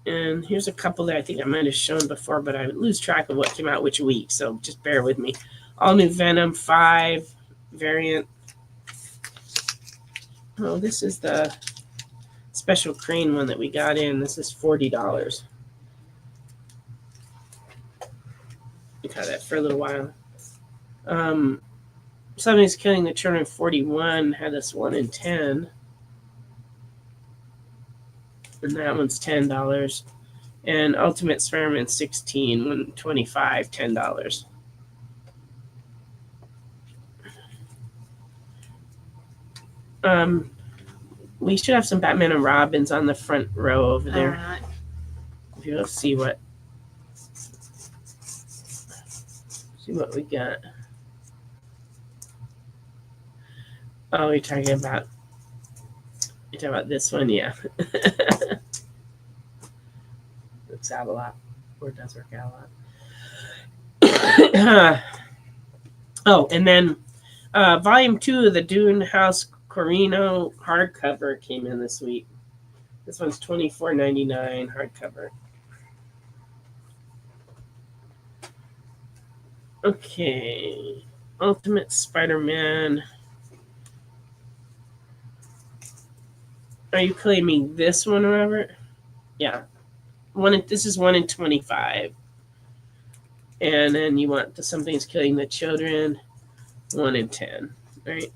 And here's a couple that I think I might have shown before, but I lose track of what came out which week, so just bear with me. All New Venom 5 variant. Oh, this is the Special Crane one that we got in. This is $40. We got that for a little while. Somebody's Killing the Children 41 had this 1 in 10. And that one's $10. And Ultimate Spider-Man 16, 125, $10. We should have some Batman and Robins on the front row over there. All right. If you'll see what we got. Oh, you're talking about this one, yeah. Works out a lot, or it does work out a lot. Oh, and then Volume 2 of the Dune House Corino hardcover came in this week. This one's $24.99 hardcover. Okay, Ultimate Spider-Man. Are you claiming this one, Robert? Yeah. This is 1 in 25. And then you want Something's Killing the Children, 1 in 10. Right?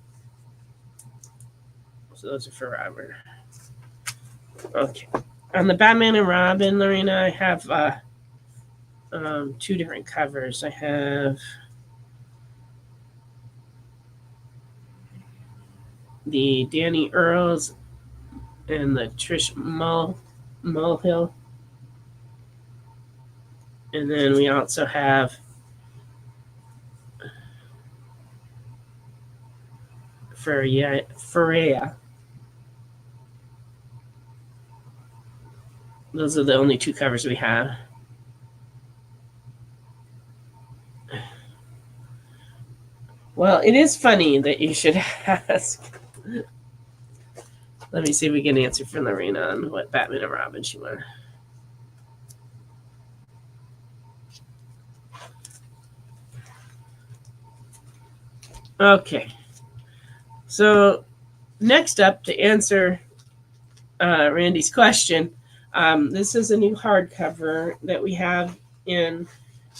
So those are for Robert. Okay. On the Batman and Robin, Lorena, I have 2 different covers. I have the Danny Earls and the Trish Mulhill. And then we also have Freya. Those are the only 2 covers we have. Well, it is funny that you should ask. Let me see if we can answer from Lorena on what Batman and Robin she wanted. Okay. So next up, to answer Randy's question, this is a new hardcover that we have in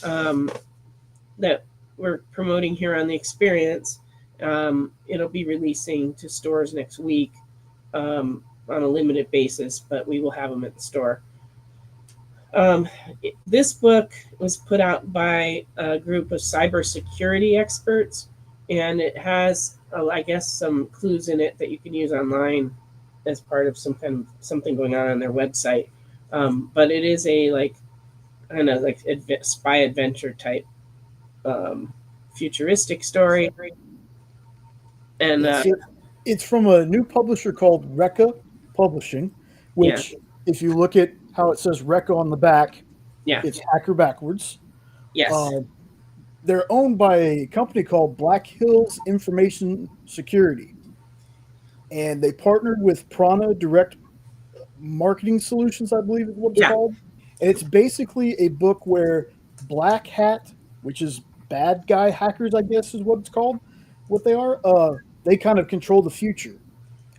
that we're promoting here on the Experience. It'll be releasing to stores next week on a limited basis, but we will have them at the store. This book was put out by a group of cybersecurity experts, and it has, I guess, some clues in it that you can use online as part of some kind of something going on their website. But it is a like kind of like spy adventure type futuristic story, and It's from a new publisher called Rekka Publishing, yeah, which, if you look at how it says Rekka on the back, yeah, it's hacker backwards. yes, They're owned by a company called Black Hills Information Security, and they partnered with Prana Direct Marketing Solutions, I believe is what it's yeah, called. And it's basically a book where Black Hat, which is bad guy hackers, I guess is what it's called, what they are, they kind of control the future.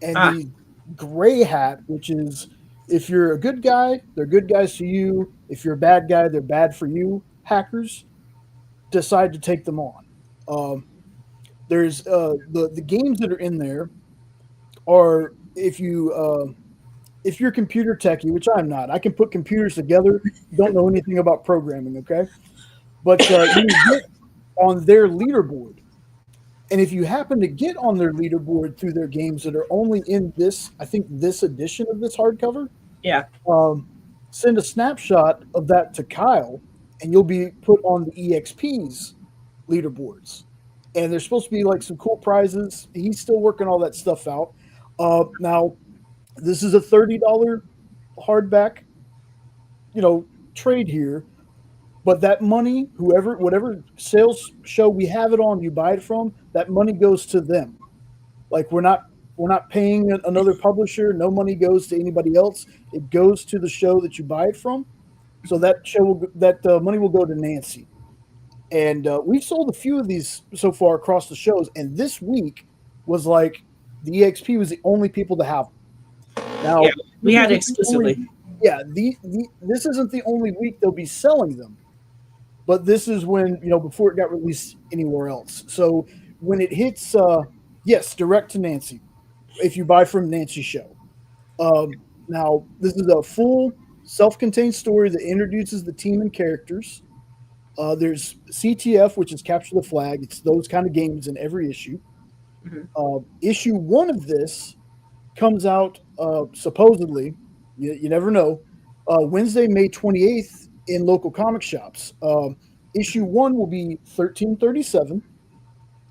And ah, the Gray Hat, which is if you're a good guy, they're good guys to you. If you're a bad guy, they're bad for you. Hackers decide to take them on. There's the games that are in there are if you're a computer techie, which I'm not, I can put computers together. Don't know anything about programming, okay? But you get on their leaderboard, and if you happen to get on their leaderboard through their games that are only in this, I think this edition of this hardcover, yeah. send a snapshot of that to Kyle, and you'll be put on the EXP's leaderboards. And there's supposed to be like some cool prizes. He's still working all that stuff out. Now, this is a $30 hardback, trade here. But that money, whatever sales show we have it on, you buy it from, that money goes to them. Like we're not paying another publisher. No money goes to anybody else. It goes to the show that you buy it from. So that money will go to Nancy. And we've sold a few of these so far across the shows. And this week was like the EXP was the only people to have them. Now Yeah, we had it exclusively. This isn't the only week they'll be selling them. But this is when, before it got released anywhere else. So when it hits, yes, direct to Nancy, if you buy from Nancy's show. Now, this is a full self-contained story that introduces the team and characters. There's CTF, which is Capture the Flag. It's those kind of games in every issue. Mm-hmm. Issue 1 of this comes out, supposedly, you never know, Wednesday, May 28th, in local comic shops. Issue 1 will be 1337,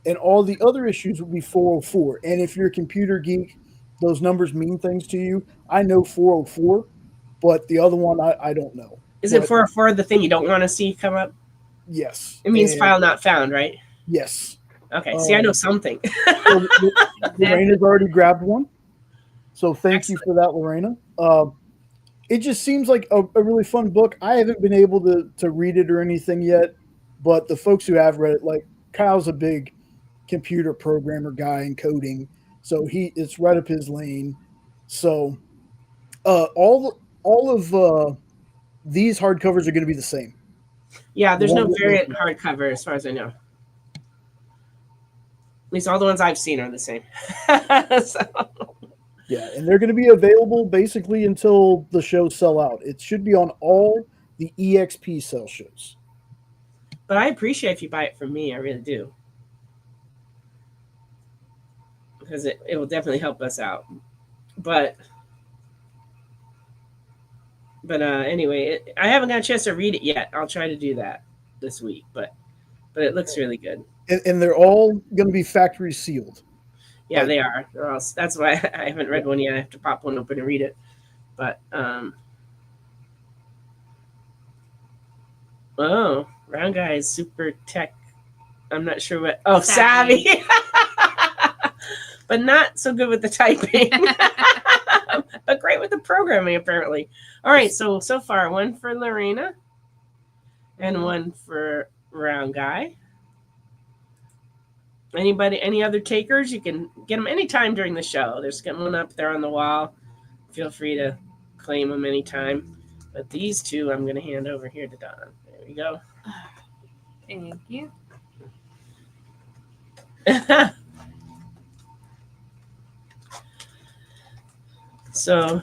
and all the other issues will be 404. And if you're a computer geek, those numbers mean things to you. I know 404, but the other one I don't know. Is it 404 the thing you don't want to see come up? Yes. It means file not found, right? Yes. Okay. See, I know something. So Lorena's already grabbed one. So thank you for that, Lorena. It just seems like a really fun book. I haven't been able to read it or anything yet, but the folks who have read it, like Kyle's a big computer programmer guy and coding, so it's right up his lane. So all of these hardcovers are going to be the same. Yeah, there's no variant hardcover as far as I know. At least all the ones I've seen are the same. So. Yeah, and they're going to be available basically until the shows sell out. It should be on all the EXP sell shows. But I appreciate if you buy it from me. I really do. Because it will definitely help us out. But anyway, I haven't got a chance to read it yet. I'll try to do that this week. But it looks really good. And they're all going to be factory sealed. Yeah, they are. That's why I haven't read one yet. I have to pop one open and read it. But Round Guy is super tech. I'm not sure what. Oh, savvy. But not so good with the typing. But great with the programming, apparently. All right, so far one for Lorena and one for Round Guy. Any other takers? You can get them anytime during the show. There's one up there on the wall. Feel free to claim them anytime. But these two I'm going to hand over here to Don. There we go. Thank you. So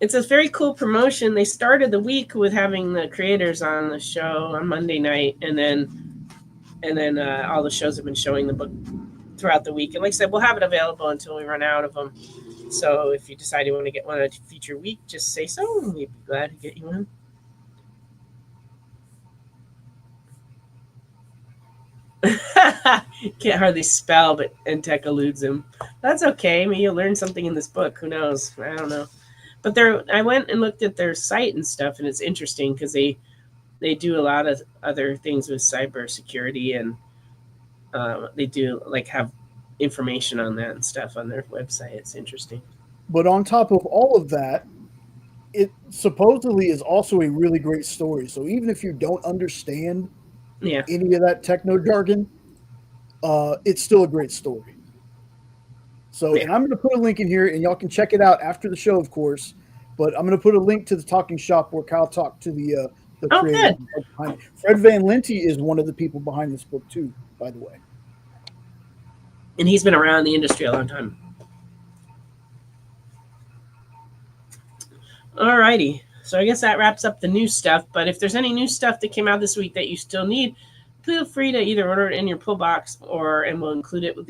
it's a very cool promotion. They started the week with having the creators on the show on Monday night, and then And then all the shows have been showing the book throughout the week. And like I said, we'll have it available until we run out of them. So if you decide you want to get one at feature week, just say so, and we'd be glad to get you one. Can't hardly spell, but Entech eludes him. That's okay. Maybe you'll learn something in this book. Who knows? I don't know. But I went and looked at their site and stuff, and it's interesting because they do a lot of other things with cybersecurity, and they do like have information on that and stuff on their website. It's interesting. But on top of all of that, it supposedly is also a really great story. So even if you don't understand any of that techno jargon, it's still a great story. So, and I'm going to put a link in here, and y'all can check it out after the show, of course. But I'm going to put a link to the talking shop where Kyle talked to the creator behind it. Fred Van Lente is one of the people behind this book too, by the way. And he's been around the industry a long time. All righty. So I guess that wraps up the new stuff. But if there's any new stuff that came out this week that you still need, feel free to either order it in your pull box, and we'll include it with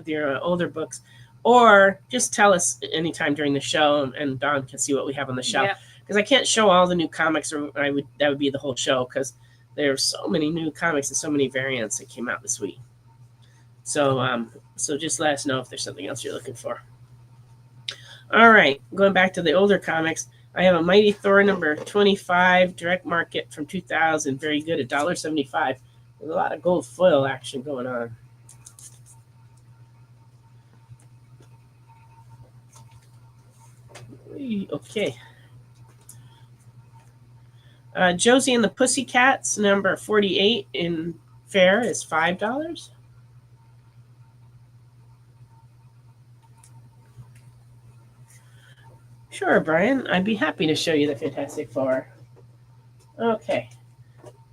your older books, or just tell us anytime during the show, and Dawn can see what we have on the shelf. Because I can't show all the new comics, or that would be the whole show, because there's so many new comics and so many variants that came out this week. So just let us know if there's something else you're looking for. All right, going back to the older comics, I have a Mighty Thor number 25, direct market from 2000, very good, $1.75. There's a lot of gold foil action going on. Okay. Josie and the Pussycats, number 48 in fair is $5. Sure, Brian. I'd be happy to show you the Fantastic Four. Okay.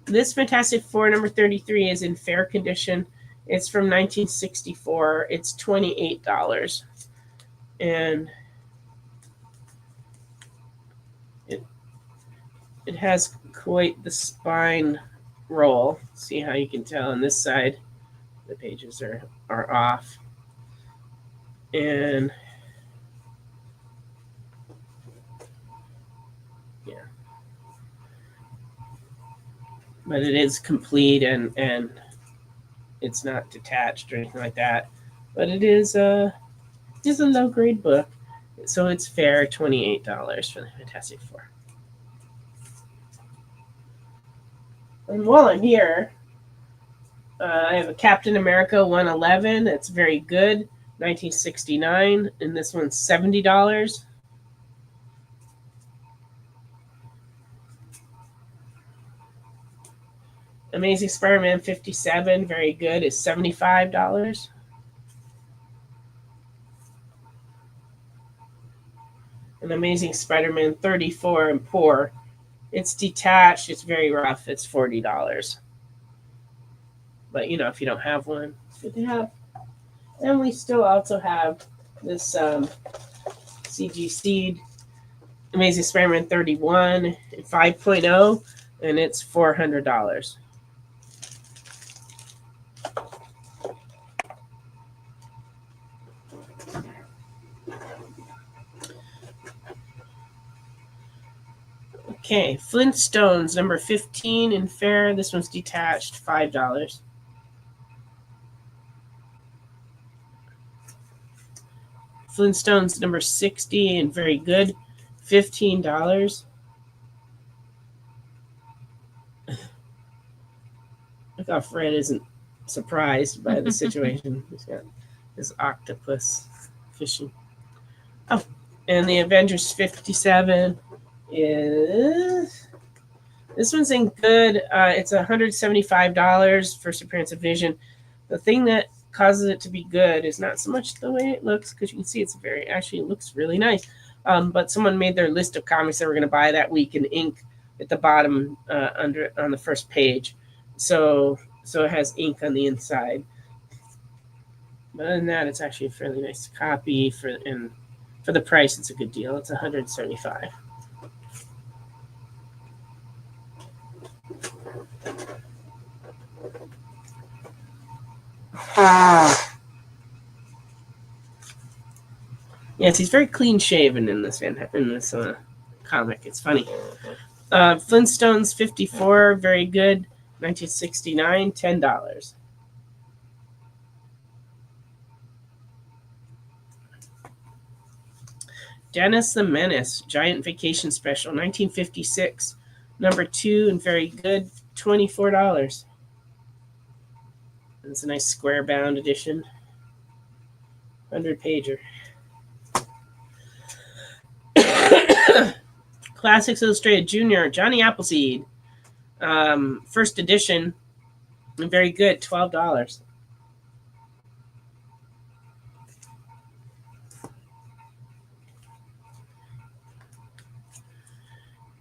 This Fantastic Four, number 33, is in fair condition. It's from 1964. It's $28. And it has quite the spine roll. See how you can tell on this side the pages are off. And yeah. But it is complete, and it's not detached or anything like that. But it is a low grade book. So it's fair, $28 for the Fantastic Four. And while I'm here, I have a Captain America 111. It's very good, 1969, and this one's $70. Amazing Spider-Man 57, very good, is $75. And Amazing Spider-Man 34 and poor. It's detached. It's very rough. It's $40. But, if you don't have one, it's good to have. And we still also have this CG Seed Amazing Spider-Man 31 5.0, and it's $400. Okay, Flintstones, number 15 in fair. This one's detached, $5. Flintstones, number 60 and very good, $15. Look how Fred isn't surprised by the situation. He's got his octopus fishing. Oh, and the Avengers 57 is, this one's in good. It's $175, first appearance of Vision. The thing that causes it to be good is not so much the way it looks, because you can see it looks really nice. But someone made their list of comics they were going to buy that week in ink at the bottom on the first page. So it has ink on the inside. But other than that, it's actually a fairly nice copy for the price. It's a good deal. It's $175. Yes, he's very clean shaven in this comic. It's funny. Flintstones 54, very good. 1969, $10. Dennis the Menace, Giant Vacation Special, 1956. Number 2 and very good, $24. It's a nice square bound edition. 100-pager. Classics Illustrated Junior, Johnny Appleseed. First edition, and very good, $12.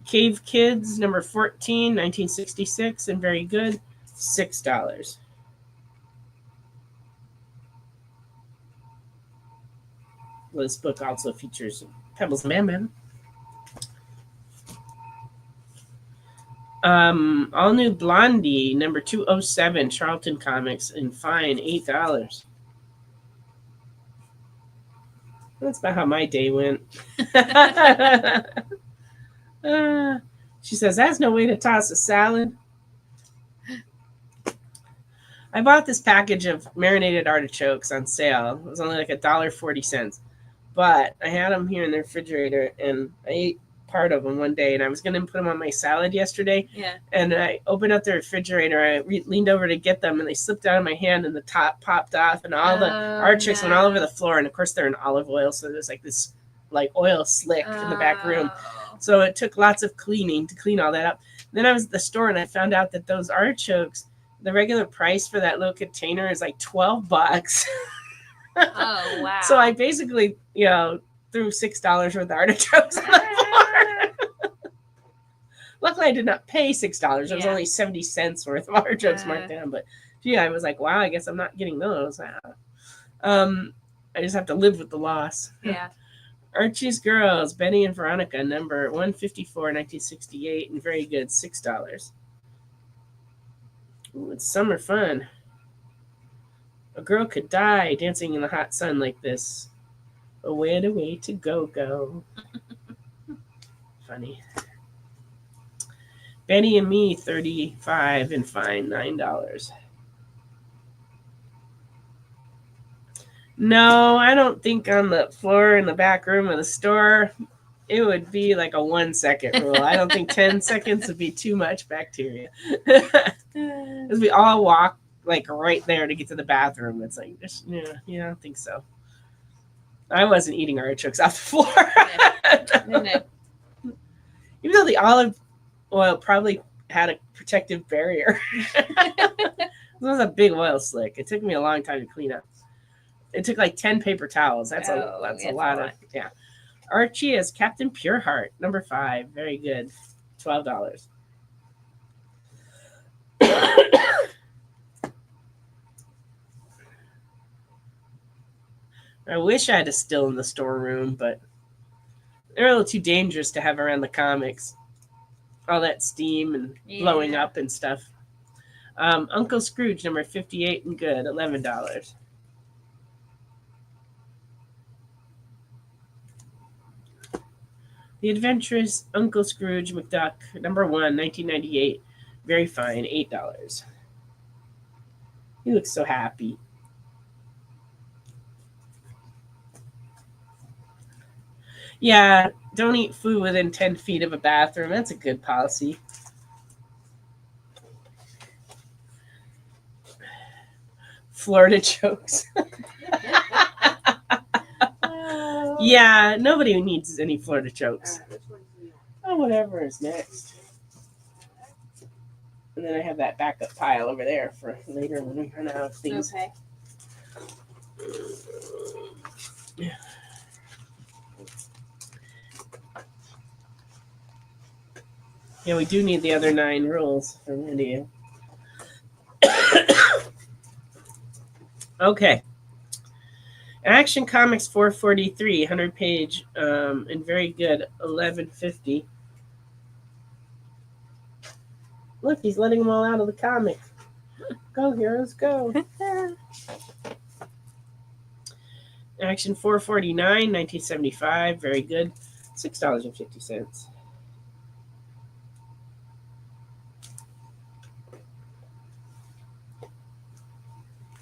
Cave Kids, number 14, 1966, and very good, $6. Well, this book also features Pebbles and Bam Bam. All New Blondie, number 207, Charlton Comics, and fine, $8. That's about how my day went. She says, that's no way to toss a salad. I bought this package of marinated artichokes on sale. It was only like $1.40. But I had them here in the refrigerator, and I ate part of them one day, and I was going to put them on my salad yesterday. Yeah. And I opened up the refrigerator. I leaned over to get them, and they slipped out of my hand, and the top popped off, and all the artichokes went all over the floor. And, of course, they're in olive oil, so there's like this like oil slick in the back room. So it took lots of cleaning to clean all that up. Then I was at the store, and I found out that those artichokes, the regular price for that little container is like $12. Oh, wow. So I basically, threw $6 worth of artichokes on the floor. Luckily, I did not pay $6. It was only 70 cents worth of artichokes marked down. But, I was like, wow, I guess I'm not getting those. I just have to live with the loss. Yeah. Archie's Girls, Benny and Veronica, number 154, 1968, and very good, $6. Ooh, it's summer fun. A girl could die dancing in the hot sun like this. A way to go. Funny. Benny and Me, 35 and fine, $9. No, I don't think on the floor in the back room of the store, it would be like a 1 second rule. I don't think 10 seconds would be too much bacteria. Because we all walk like right there to get to the bathroom. It's like, I don't think so. I wasn't eating artichokes off the floor. No. Even though the olive oil probably had a protective barrier. It was a big oil slick. It took me a long time to clean up. It took like 10 paper towels. That's a lot of. Archie as Captain Pureheart, number 5. Very good. $12. I wish I had a still in the storeroom, but they're a little too dangerous to have around the comics. All that steam and blowing up and stuff. Uncle Scrooge, number 58 and good, $11. The Adventurous Uncle Scrooge McDuck, number 1, 1998. Very fine, $8. He looks so happy. Yeah, don't eat food within 10 feet of a bathroom. That's a good policy. Florida jokes. Yeah, nobody needs any Florida jokes. Oh, whatever is next. And then I have that backup pile over there for later when we run out of things. Okay. Yeah, we do need the other 9 rules from India. Okay. Action Comics 443, 100-page, and very good, $11.50. Look, he's letting them all out of the comic. Go, heroes, go. Action 449, 1975. Very good. $6.50.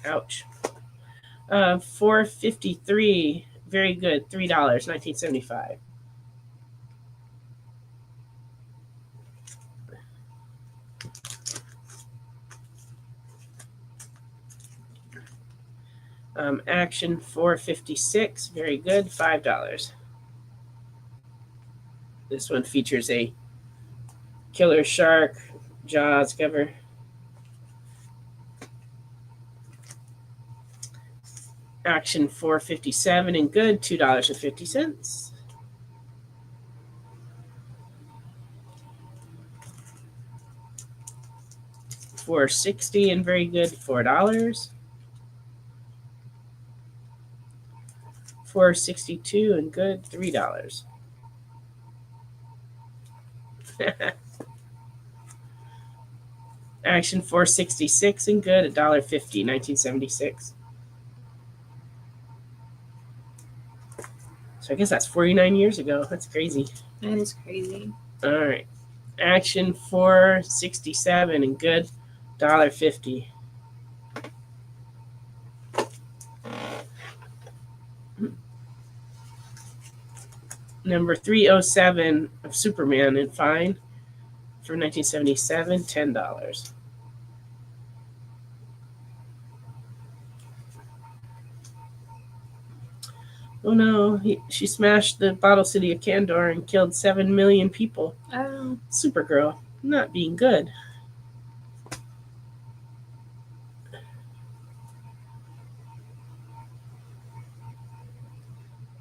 Ouch. 453. Very good. $3. 1975. Action 456. Very good. $5. This one features a killer shark Jaws cover. Action 457 and good. $2.50. $460 and very good. $4. $462 and good. $3. Action 466 and good. $1.50. 1976. So I guess that's 49 years ago. That's crazy. That is crazy. All right. Action 467 and good. $1.50. Number 307 of Superman and fine for 1977, $10. Oh no, she smashed the bottle city of Kandor and killed 7 million people. Oh. Supergirl, not being good.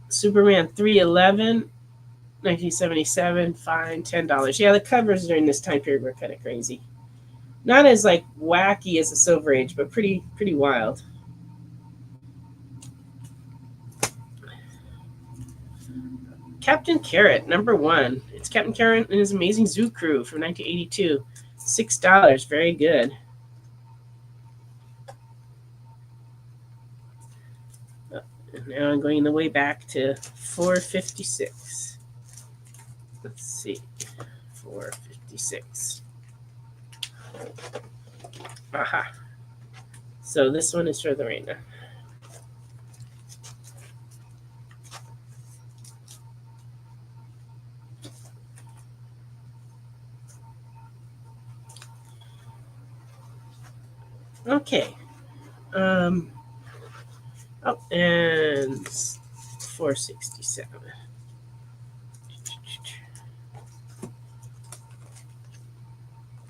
Superman 311, 1977, fine, $10. Yeah, the covers during this time period were kind of crazy. Not as like wacky as the Silver Age, but pretty wild. Captain Carrot, number 1. It's Captain Carrot and his Amazing Zoo Crew from 1982. $6, very good. And now I'm going the way back to 456. Let's see, 456. Aha. So this one is for the Reina. Okay. Oh, and 467.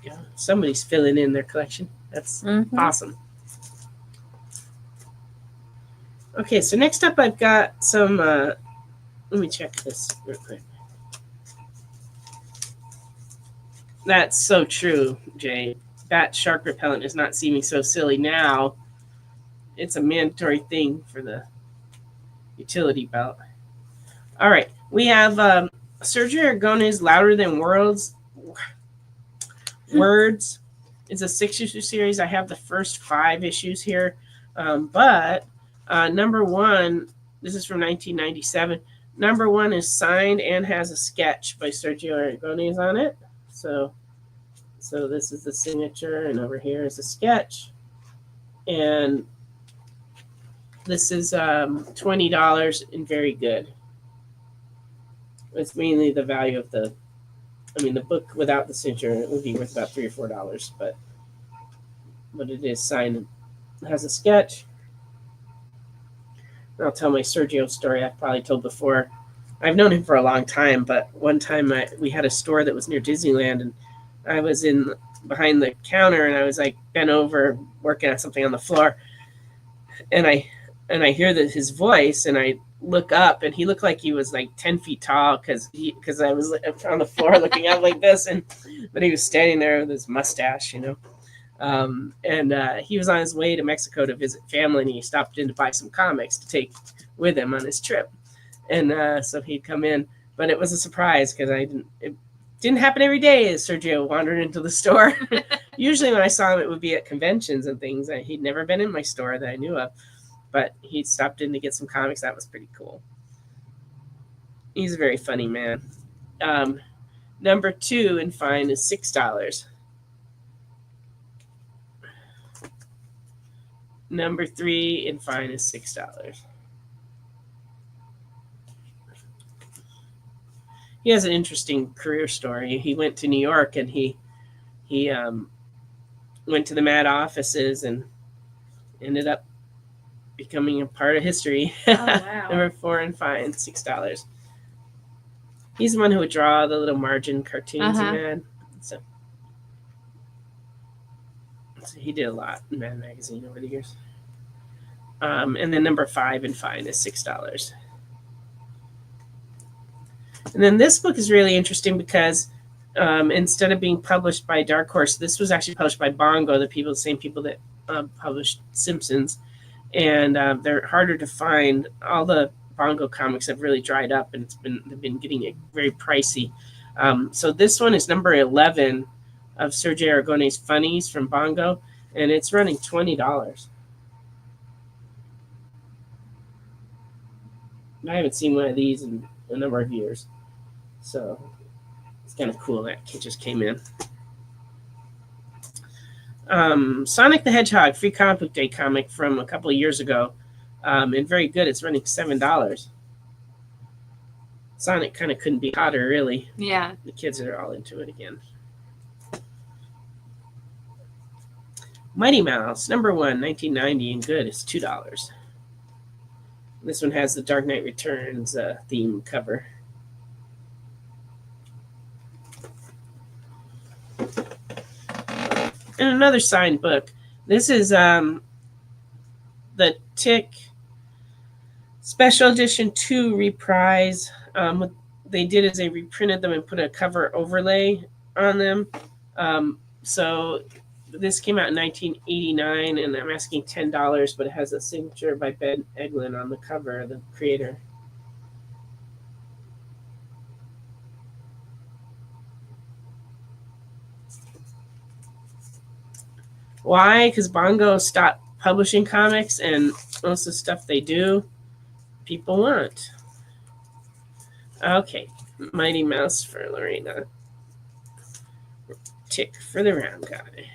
Yeah, somebody's filling in their collection. That's awesome. Okay, so next up I've got some, let me check this real quick. That's so true, Jay. That shark repellent is not seeming so silly now. It's a mandatory thing for the utility belt. All right, we have Sergio Aragonés Louder Than Words. It's a 6-issue series. I have the first 5 issues here. But number 1, this is from 1997. Number 1 is signed and has a sketch by Sergio Aragonés on it. So this is the signature, and over here is a sketch. And this is $20 and very good. It's mainly the value of the book without the signature, it would be worth about $3 or $4, but it is signed. It has a sketch. And I'll tell my Sergio story I've probably told before. I've known him for a long time, but one time we had a store that was near Disneyland, and I was behind the counter, and I was like bent over working on something on the floor, and I hear his voice, and I look up, and he looked like he was like 10 feet tall because I was on the floor looking up like this, but he was standing there with his mustache, he was on his way to Mexico to visit family, and he stopped in to buy some comics to take with him on his trip, and so he'd come in, but it was a surprise because it didn't happen every day as Sergio wandered into the store. Usually when I saw him, it would be at conventions and things. He'd never been in my store that I knew of. but he stopped in to get some comics. That was pretty cool. He's a very funny man. Number 2 in fine is $6. Number 3 in fine is $6. He has an interesting career story. He went to New York and he went to the Mad offices and ended up becoming a part of history. Oh, wow. Number 4 in fine, $6. He's the one who would draw the little margin cartoons he had. So he did a lot in Mad Magazine over the years. And then number 5 in fine is $6. And then this book is really interesting because instead of being published by Dark Horse, this was actually published by Bongo, the same people that published Simpsons. And they're harder to find. All the Bongo comics have really dried up, and they've been getting very pricey. So this one is number 11 of Sergio Aragone's Funnies from Bongo, and it's running $20. I haven't seen one of these in a number of years, so it's kind of cool that it just came in. Sonic the Hedgehog Free Comic Book Day comic from a couple of years ago, and very good. It's running $7. Sonic kind of couldn't be hotter, really. Yeah. The kids are all into it again. Mighty Mouse, number 1, 1990, and good. It's $2. This one has the Dark Knight Returns theme cover. And another signed book. This is the Tick Special Edition 2 Reprise. What they did is they reprinted them and put a cover overlay on them. So this came out in 1989, and I'm asking $10, but it has a signature by Ben Eglin on the cover, the creator. Why? Because Bongo stopped publishing comics, and most of the stuff they do, people want. Okay, Mighty Mouse for Lorena. Tick for the round guy.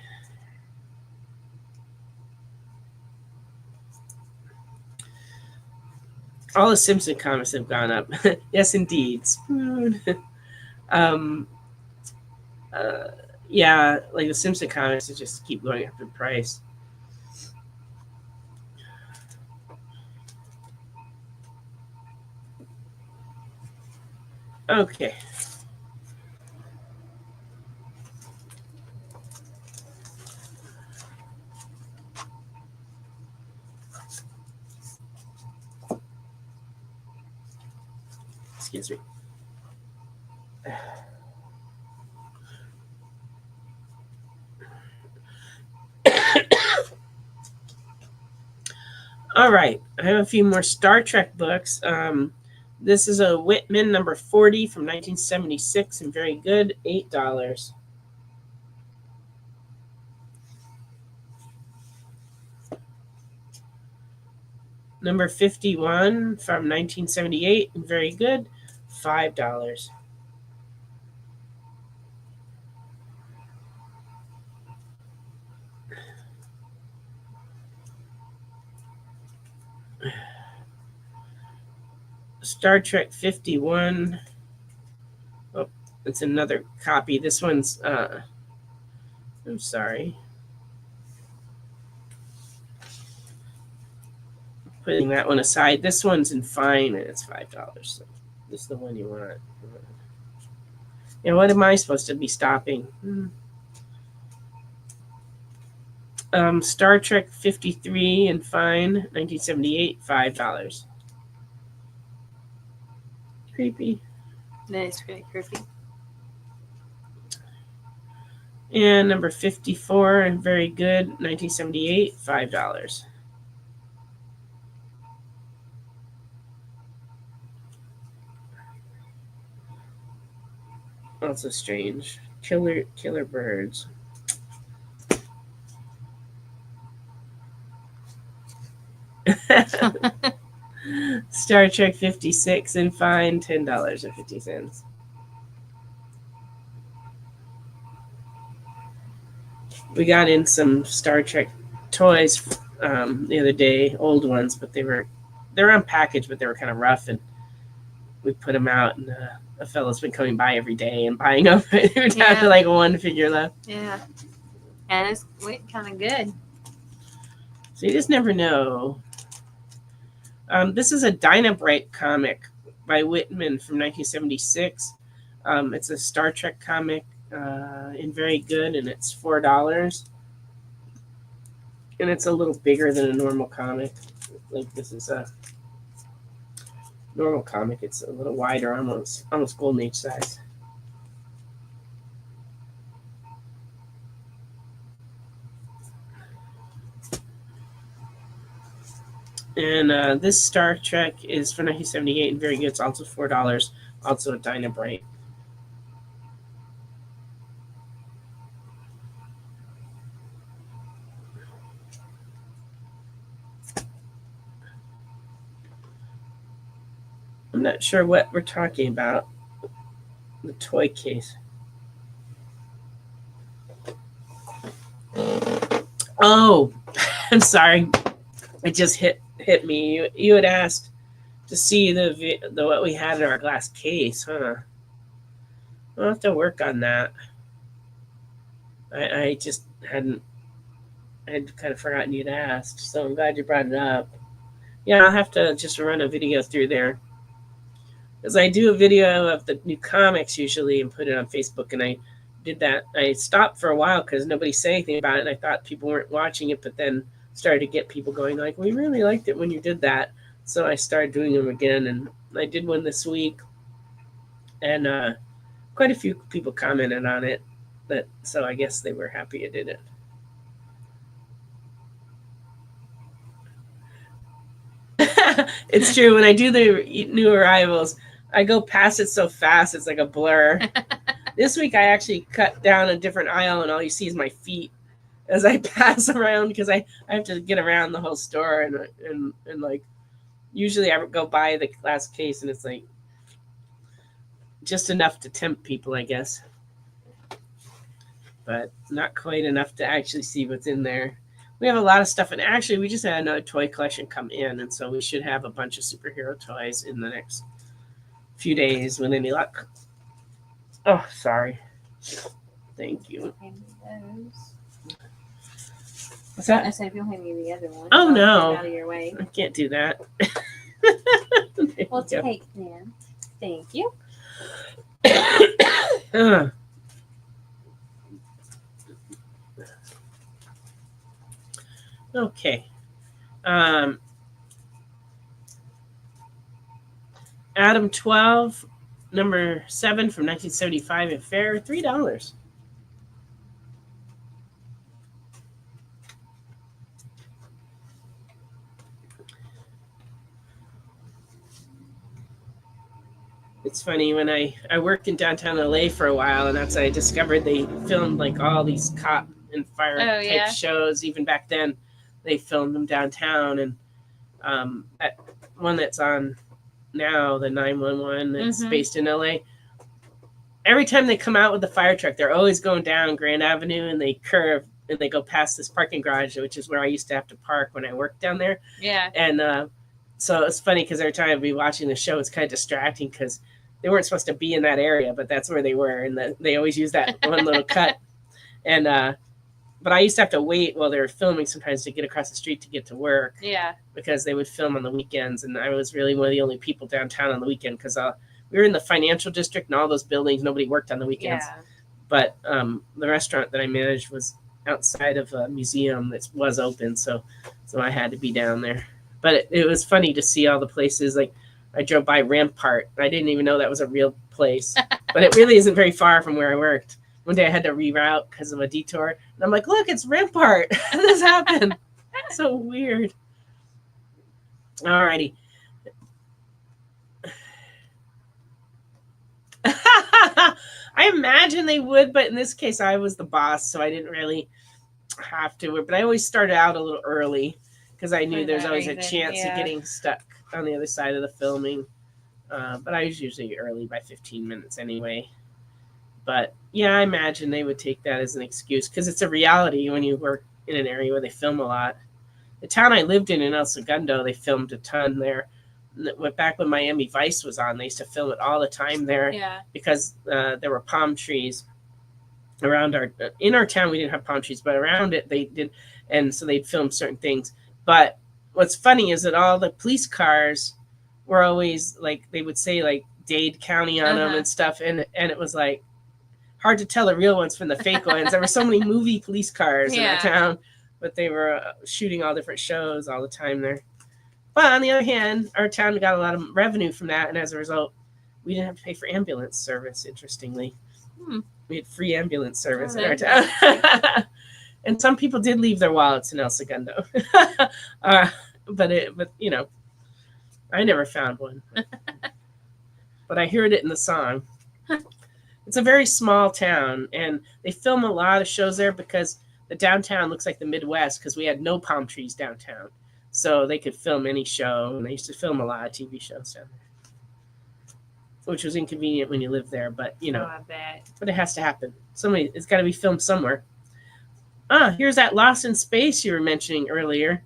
All the Simpson comics have gone up. Yes, indeed. Spoon. Yeah, like the Simpson comics, they just keep going up in price. Okay. Excuse me. All right, I have a few more Star Trek books. This is a Whitman number 40 from 1976 and very good, $8. Number 51 from 1978 and very good, $5. Star Trek 51. Oh, it's another copy. This one's, I'm sorry. Putting that one aside. This one's in fine, and it's $5. So this is the one you want. And what am I supposed to be stopping? Star Trek 53 in fine, 1978, $5. Creepy. That is really creepy. And number 54 and very good, 1978, $5. Also strange. Killer birds. Star Trek 56 and fine $10.50. We got in some Star Trek toys the other day, old ones, but they're unpackaged, but they were kind of rough, and we put them out, and a fellow's been coming by every day and buying them. We're down to like one figure left. Yeah. And it's kind of good. So you just never know. This is a Dynabrite comic by Whitman from 1976. It's a Star Trek comic and very good, and it's $4. And it's a little bigger than a normal comic. Like this is a normal comic. It's a little wider, almost Golden Age size. And this Star Trek is from 1978 and very good. It's also $4. Also a Dynabrite. I'm not sure what we're talking about. The toy case. Oh, I'm sorry. It just hit me. You had asked to see the what we had in our glass case, huh? I'll have to work on that. I just had kind of forgotten you'd asked, so I'm glad you brought it up. Yeah, I'll have to just run a video through there. Because I do a video of the new comics usually and put it on Facebook, and I did that. I stopped for a while because nobody said anything about it, and I thought people weren't watching it, but then started to get people going like, we really liked it when you did that. So I started doing them again, and I did one this week, and quite a few people commented on it, so I guess they were happy I did it. It's true. When I do the new arrivals, I go past it so fast, it's like a blur. This week, I actually cut down a different aisle, and all you see is my feet as I pass around because I have to get around the whole store. And like, usually I go by the glass case, and it's like just enough to tempt people, I guess. But not quite enough to actually see what's in there. We have a lot of stuff, and actually we just had another toy collection come in, and so we should have a bunch of superhero toys in the next few days with any luck. Oh, sorry. Thank you. What's that? I said if you'll hand me the other one. Oh, no. Out of your way. I can't do that. We'll take them. Thank you. Okay. Adam 12, number 7 from 1975 at Fair, $3. It's funny, when I worked in downtown LA for a while, and that's I discovered they filmed like all these cop and fire type shows. Even back then, they filmed them downtown, and that one that's on now, the 911 that's based in LA. Every time they come out with the fire truck, they're always going down Grand Avenue, and they curve and they go past this parking garage, which is where I used to have to park when I worked down there. Yeah. And so it's funny because every time I'd be watching the show, it's kind of distracting because they weren't supposed to be in that area, but that's where they were, and they always use that one little cut. And but I used to have to wait while they were filming sometimes to get across the street to get to work. Yeah. Because they would film on the weekends, and I was really one of the only people downtown on the weekend because we were in the financial district, and all those buildings, nobody worked on the weekends. Yeah. But the restaurant that I managed was outside of a museum that was open, so I had to be down there. But it was funny to see all the places. Like, I drove by Rampart. I didn't even know that was a real place, but it really isn't very far from where I worked. One day I had to reroute because of a detour, and I'm like, look, it's Rampart. This happened. So weird. Alrighty. I imagine they would, but in this case, I was the boss, so I didn't really have to. But I always started out a little early because I knew For there's that always a reason, chance of yeah. getting stuck on the other side of the filming. But I was usually early by 15 minutes anyway. But yeah, I imagine they would take that as an excuse because it's a reality when you work in an area where they film a lot. The town I lived in El Segundo, they filmed a ton there. Back when Miami Vice was on, they used to film it all the time there Yeah. because there were palm trees around in our town. We didn't have palm trees, but around it they did, and so they'd film certain things. But what's funny is that all the police cars were always like, they would say like Dade County on them and stuff, and it was like hard to tell the real ones from the fake ones. There were so many movie police cars in our town, but they were shooting all different shows all the time there. But on the other hand, our town got a lot of revenue from that, and as a result, we didn't have to pay for ambulance service, interestingly. We had free ambulance service in our town. And some people did leave their wallets in El Segundo. But you know, I never found one. But I heard it in the song. It's a very small town, and they film a lot of shows there because the downtown looks like the Midwest because we had no palm trees downtown. So they could film any show, and they used to film a lot of TV shows down there, which was inconvenient when you live there. But, you know, I bet. But it has to happen. It's got to be filmed somewhere. Here's that Lost in Space you were mentioning earlier.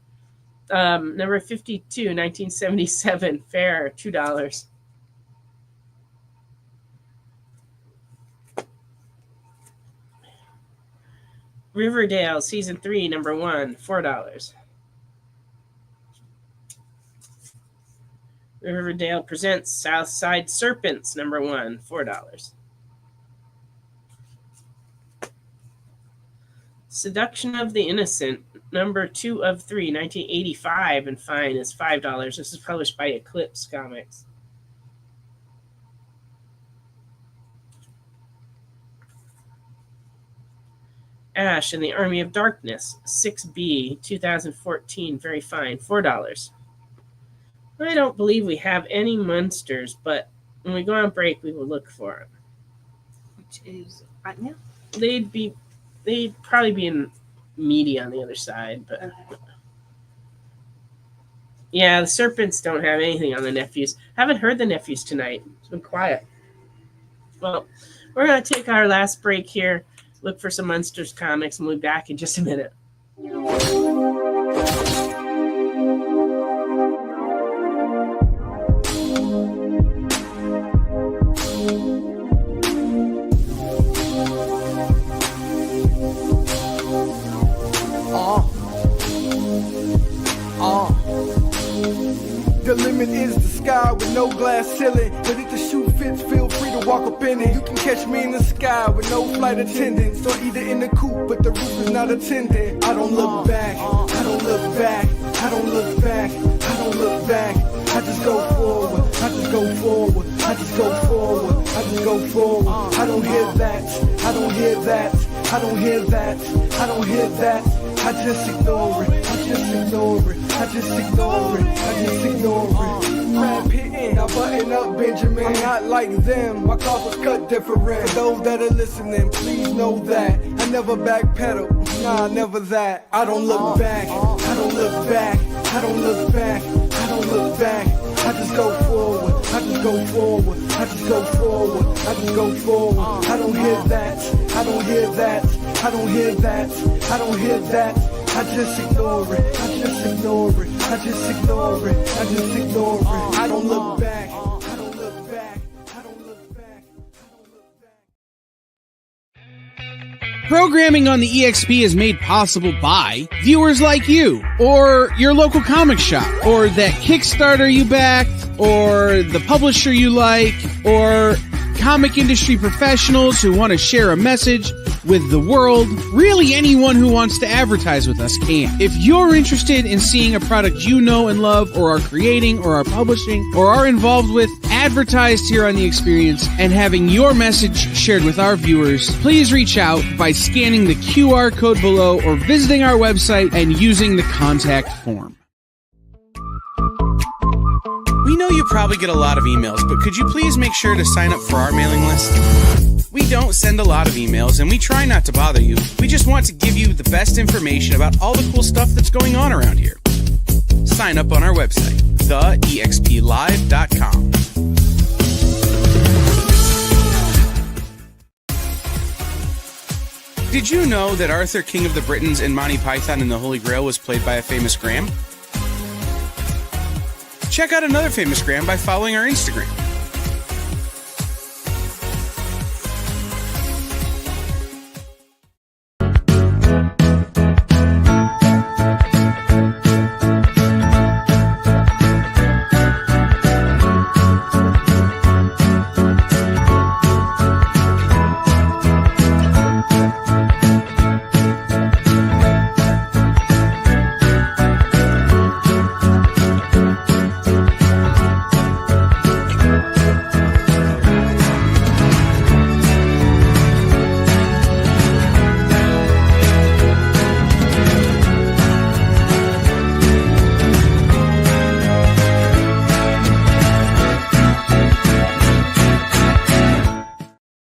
Number 52, 1977, fair, $2. Riverdale, season 3, number 1, $4. Riverdale presents Southside Serpents, number 1, $4. Seduction of the Innocent, number 2 of 3, 1985, and fine is $5. This is published by Eclipse Comics. Ash and the Army of Darkness, 6B, 2014, very fine, $4. I don't believe we have any monsters, but when we go on break, we will look for them. Which is right now? They'd probably be in media on the other side, but yeah, the Serpents don't have anything on the Nephews. Haven't heard the Nephews tonight. It's been quiet. Well, we're going to take our last break here, look for some Monsters comics, and we'll be back in just a minute. The limit is the sky with no glass ceiling. But if the shoe fits, feel free to walk up in it. You can catch me in the sky with no flight attendants, or either in the coupe, but the roof is not attended. I don't look back, I don't look back, I don't look back, I don't look back. I just go forward, I just go forward, I just go forward, I just go forward. I don't hear that, I don't hear that, I don't hear that, I don't hear that. I just ignore it, I just ignore it, I just ignore it, I just ignore it. Brad Pitt, I button up Benjamin. I'm not like them, my cloth was cut different. For those that are listening, please know that I never backpedal, nah, never that. I don't look back, I don't look back, I don't look back, I don't look back. I just go forward, I just go forward, I just go forward, I just go forward. I don't hear that, I don't hear that, I don't hear that, I don't hear that. I just ignore it, I just ignore it, I just ignore it, I just ignore it. I don't look back, I don't look back, I don't look back, I don't look back. Programming on the EXP is made possible by viewers like you, or your local comic shop, or that Kickstarter you backed, or the publisher you like, or comic industry professionals who want to share a message with the world. Really, anyone who wants to advertise with us can. If you're interested in seeing a product you know and love, or are creating, or are publishing, or are involved with, advertised here on The Experience, and having your message shared with our viewers, please reach out by scanning the QR code below or visiting our website and using the contact form. We know you probably get a lot of emails, but could you please make sure to sign up for our mailing list? We don't send a lot of emails, and we try not to bother you. We just want to give you the best information about all the cool stuff that's going on around here. Sign up on our website, theexplive.com. Did you know that Arthur, King of the Britons in Monty Python and the Holy Grail was played by a famous Graham? Check out another famous Graham by following our Instagram.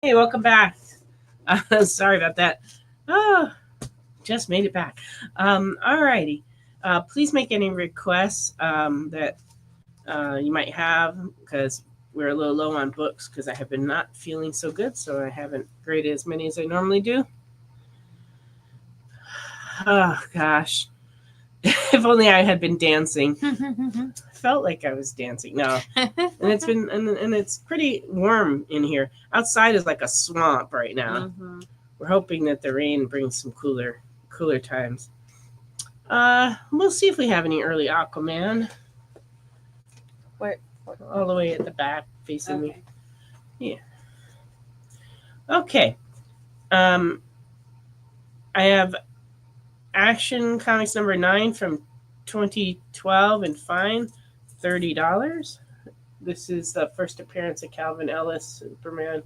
Hey, welcome back. Sorry about that. Oh, just made it back. All righty. Please make any requests that you might have, because we're a little low on books because I have been not feeling so good, so I haven't graded as many as I normally do. Oh, gosh. If only I had been dancing. I felt like I was dancing. No. And it's been and it's pretty warm in here. Outside is like a swamp right now. Mm-hmm. We're hoping that the rain brings some cooler times. We'll see if we have any early Aquaman. Where? All the way at the back facing me. Okay. Yeah. Okay. I have Action Comics number 9 from 2012 and fine, $30. This is the first appearance of Calvin Ellis, Superman.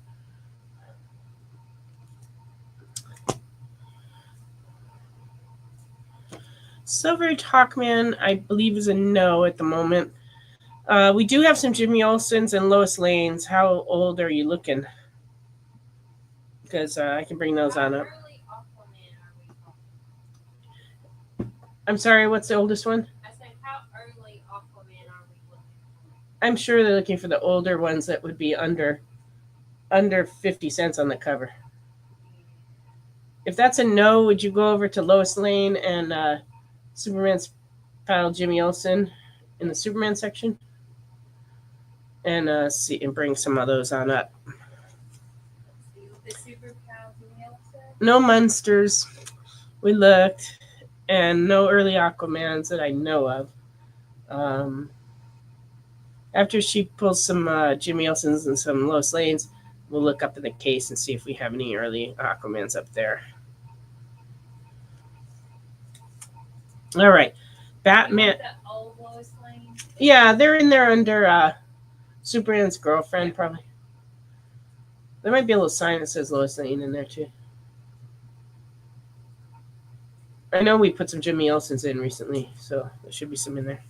Silver Hawkman, I believe, is a no at the moment. We do have some Jimmy Olsens and Lois Lanes. How old are you looking? Because I can bring those on up. I'm sorry, what's the oldest one? I said, how early Aquaman are we looking? I'm sure they're looking for the older ones that would be under 50 cents on the cover. If that's a no, would you go over to Lois Lane and Superman's pal Jimmy Olsen in the Superman section? And see and bring some of those on up. No Munsters. We looked. And no early Aquamans that I know of. After she pulls some Jimmy Olsen's and some Lois Lanes, we'll look up in the case and see if we have any early Aquamans up there. All right. Batman. The old Lois Lane? Yeah, they're in there under Superman's girlfriend, probably. There might be a little sign that says Lois Lane in there, too. I know we put some Jimmy Olsen's in recently, so there should be some in there.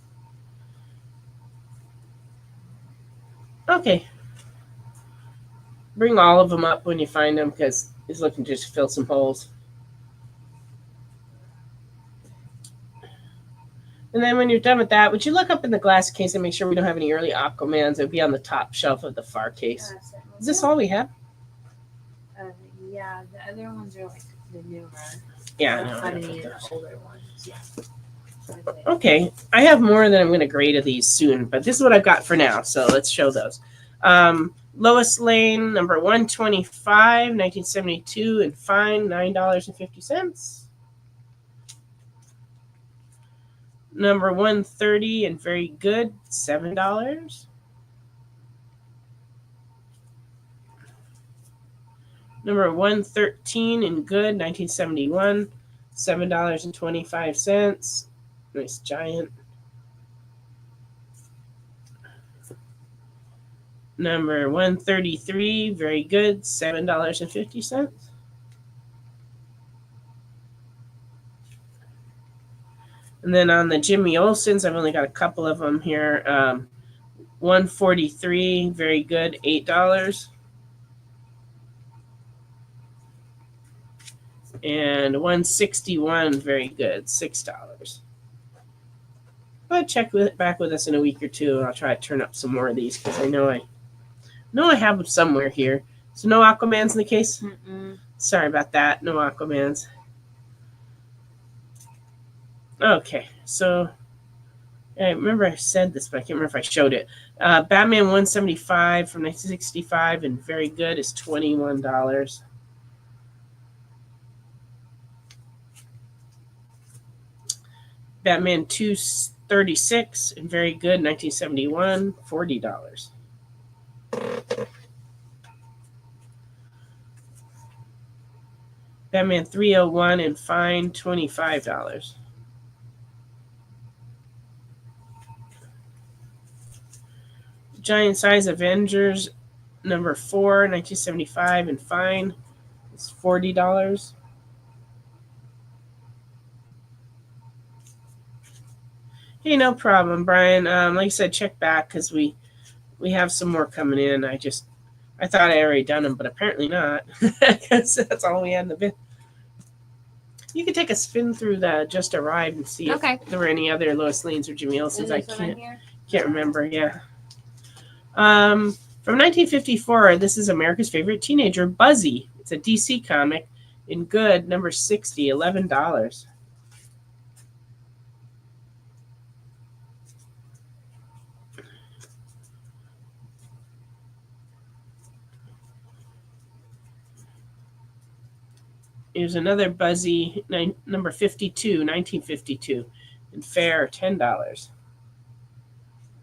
Okay. Bring all of them up when you find them, because he's looking to just fill some holes. And then when you're done with that, would you look up in the glass case and make sure we don't have any early Aquamans? It would be on the top shelf of the far case. Is this all we have? Yeah, the other ones are like the newer. Yeah, I know. The older ones. Yeah. Okay, I have more that I'm going to grade of these soon, but this is what I've got for now, so let's show those. Lois Lane, number 125, 1972, and fine, $9.50. Number 130 and very good, $7. Number 113 and good, 1971, $7.25. Nice giant. Number 133, very good, $7.50. And then on the Jimmy Olsen's, I've only got a couple of them here. 143, very good, $8. And 161, very good, $6. But check back with us in a week or two, and I'll try to turn up some more of these because I know I have them somewhere here. So no Aquamans in the case? Mm-mm. Sorry about that. No Aquamans. Okay, so I remember I said this, but I can't remember if I showed it. Batman 175 from 1965 and very good is $21. Batman 236 and very good 1971, $40. Batman 301 and fine, $25. Giant Size Avengers number 4, 1975 and fine is $40. Hey, no problem, Brian. Like I said, check back because we have some more coming in. I thought I already done them, but apparently not. Because that's all we had in the bin. You can take a spin through the Just Arrived and see if there were any other Lois Lanes or Jimmy Olsen's. I can't remember. Yeah. From 1954, this is America's favorite teenager, Buzzy. It's a DC comic in good, number 60, $11. Here's another Buzzy, number 52, 1952, in fair, $10.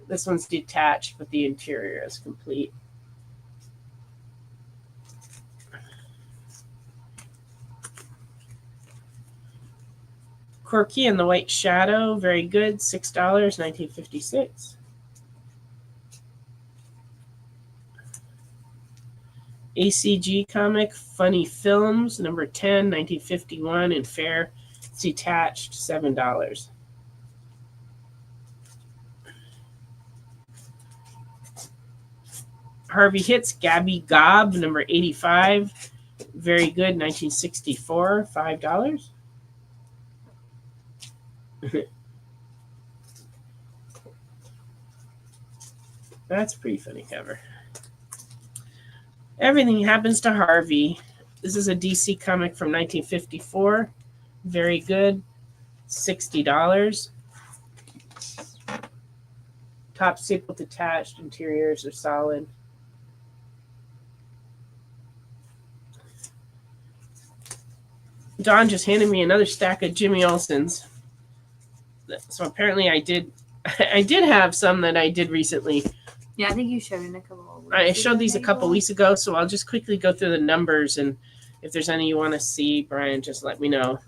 This one's detached, but the interior is complete. Corky and the White Shadow, very good, $6, 1956. ACG comic, Funny Films, number 10, 1951, in fair, it's detached, $7. Harvey Hits, Gabby Gob, number 85, very good, 1964, $5. That's a pretty funny cover. Everything Happens to Harvey. This is a DC comic from 1954. Very good. $60. Top sequel detached. Interiors are solid. Don just handed me another stack of Jimmy Olsen's. So apparently I did have some that I did recently. Yeah, I think you showed in a couple of weeks. I showed these a couple weeks ago, so I'll just quickly go through the numbers, and if there's any you want to see, Brian, just let me know.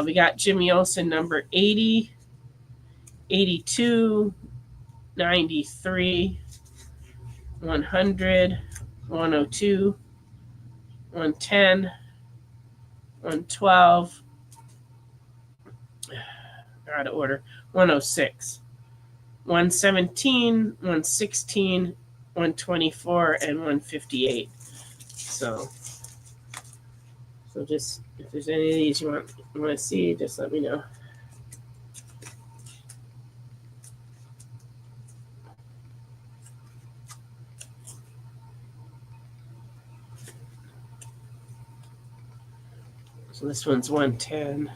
We got Jimmy Olsen number 80, 82, 93, 100, 102, 110, 112, they're out of order, 106. 117, 116, 124, and 158. So just if there's any of these you want to see, just let me know. So this one's 110.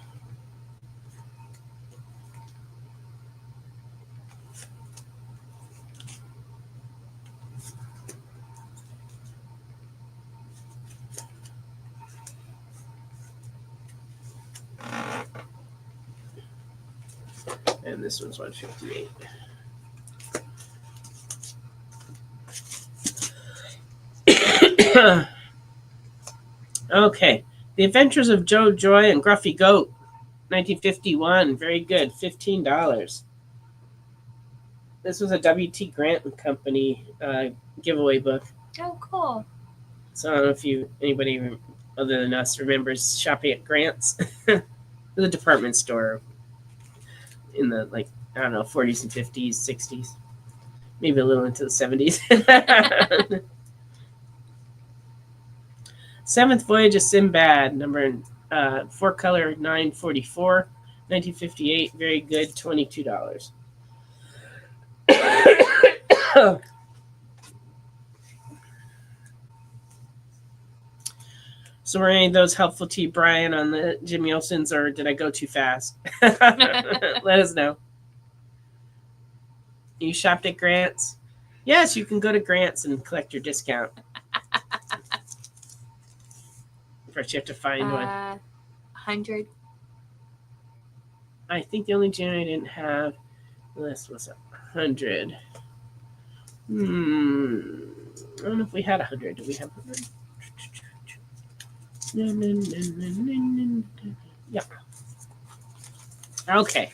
And this one's 158. Okay. The Adventures of Joe Joy and Gruffy Goat, 1951. Very good. $15. This was a W.T. Grant and Company giveaway book. Oh, cool. So I don't know if anybody other than us remembers shopping at Grant's. The department store in the, 40s and 50s, 60s. Maybe a little into the 70s. Seventh Voyage of Sinbad, number 4 color 944, 1958. Very good, $22. So were any of those helpful to you, Brian, on the Jimmy Olsen's, or did I go too fast? Let us know. You shopped at Grant's? Yes, you can go to Grant's and collect your discount. First, you have to find one. 100. I think the only gym I didn't have list was 100. I don't know if we had 100. Did we have 100? Yeah. Okay.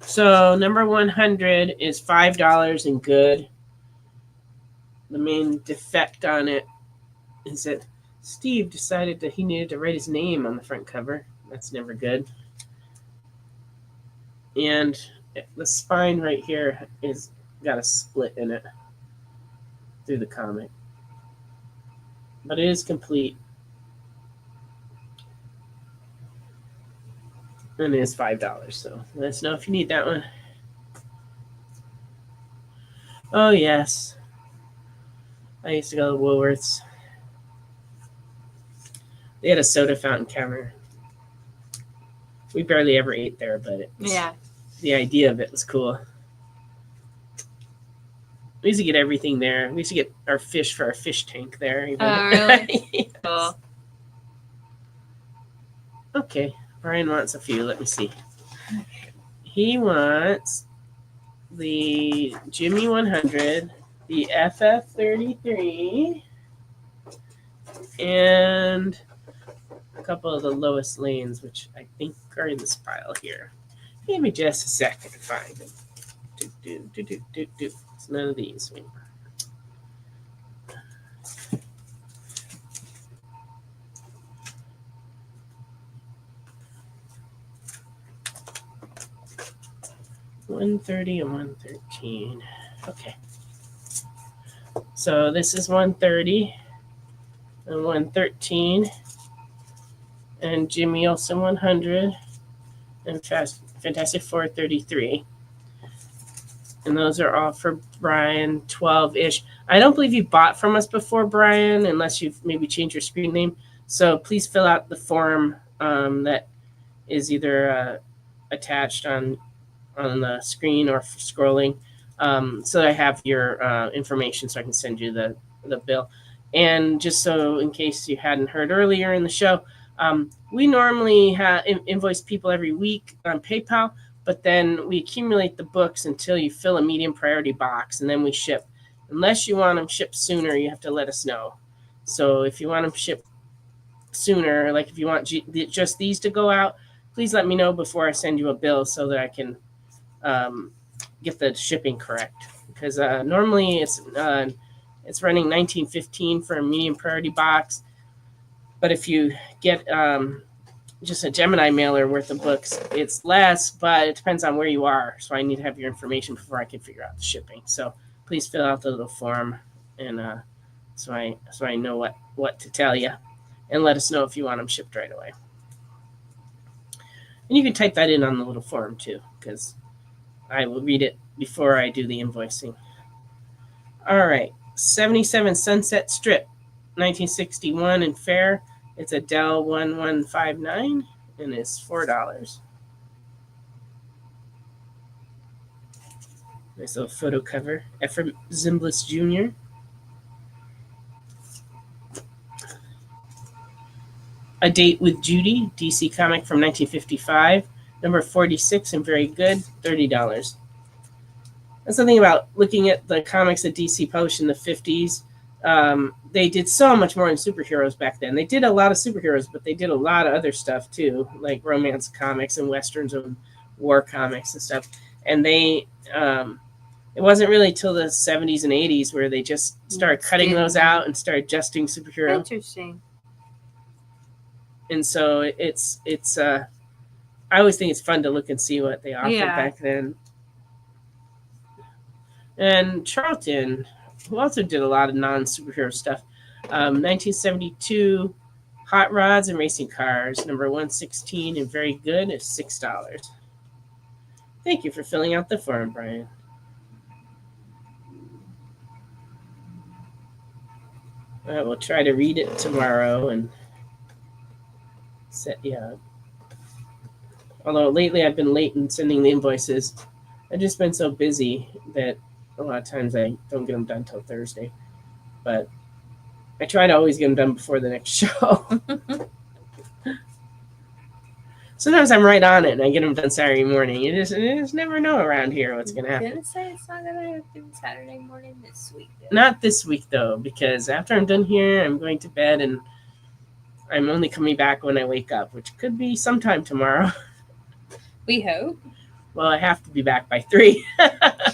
So number 100 is $5 and good. The main defect on it is that Steve decided that he needed to write his name on the front cover. That's never good. And the spine right here is got a split in it through the comic. But it is complete. And it is $5, so let us know if you need that one. Oh, yes. I used to go to Woolworths. They had a soda fountain counter. We barely ever ate there, but the idea of it was cool. We used to get everything there. We used to get our fish for our fish tank there. Even. Oh, really? Yes. Cool. Okay. Brian wants a few. Let me see. He wants the Jimmy 100, the FF33, and a couple of the lowest lanes, which I think are in this pile here. Give me just a second to find them. It's none of these. $130 and $113. Okay. So this is $130 and $113, and Jimmy Olsen $100, and Fantastic Four $33. And those are all for Brian, 12-ish. I don't believe you bought from us before, Brian, unless you've maybe changed your screen name. So please fill out the form that is either attached on the screen or scrolling, so that I have your information so I can send you the bill. And just so in case you hadn't heard earlier in the show, we normally invoice people every week on PayPal, but then we accumulate the books until you fill a medium priority box, and then we ship. Unless you want them shipped sooner, you have to let us know. So if you want them shipped sooner, like if you want just these to go out, please let me know before I send you a bill so that I can get the shipping correct. Because normally it's running $19.15 for a medium priority box, but if you get just a Gemini mailer worth of books, it's less, but it depends on where you are. So I need to have your information before I can figure out the shipping. So please fill out the little form, and so I know what to tell you, and let us know if you want them shipped right away. And you can type that in on the little form too, because I will read it before I do the invoicing. All right, 77 Sunset Strip, 1961 in fair. It's a Dell 1159, and it's $4. Nice little photo cover. Ephraim Zimbalist Jr. A Date with Judy, DC comic from 1955. Number 46 and very good, $30. That's something about looking at the comics that DC published in the 50s. They did so much more in superheroes back then. They did a lot of superheroes, but they did a lot of other stuff too, like romance comics and westerns and war comics and stuff. And they, it wasn't really till the 70s and 80s where they just started cutting those out and started adjusting superhero. Interesting. And so it's I always think it's fun to look and see what they offered back then. And Charlton, who also did a lot of non-superhero stuff, 1972, Hot Rods and Racing Cars, number 116, and very good is $6. Thank you for filling out the form, Brian. I will try to read it tomorrow and set you up. Although lately I've been late in sending the invoices. I've just been so busy that a lot of times I don't get them done till Thursday. But I try to always get them done before the next show. Sometimes I'm right on it and I get them done Saturday morning. You just never know around here what's going to happen. Didn't say it's not gonna happen Saturday morning this week. Though. Not this week though, because after I'm done here, I'm going to bed and I'm only coming back when I wake up, which could be sometime tomorrow. We hope. Well, I have to be back by 3.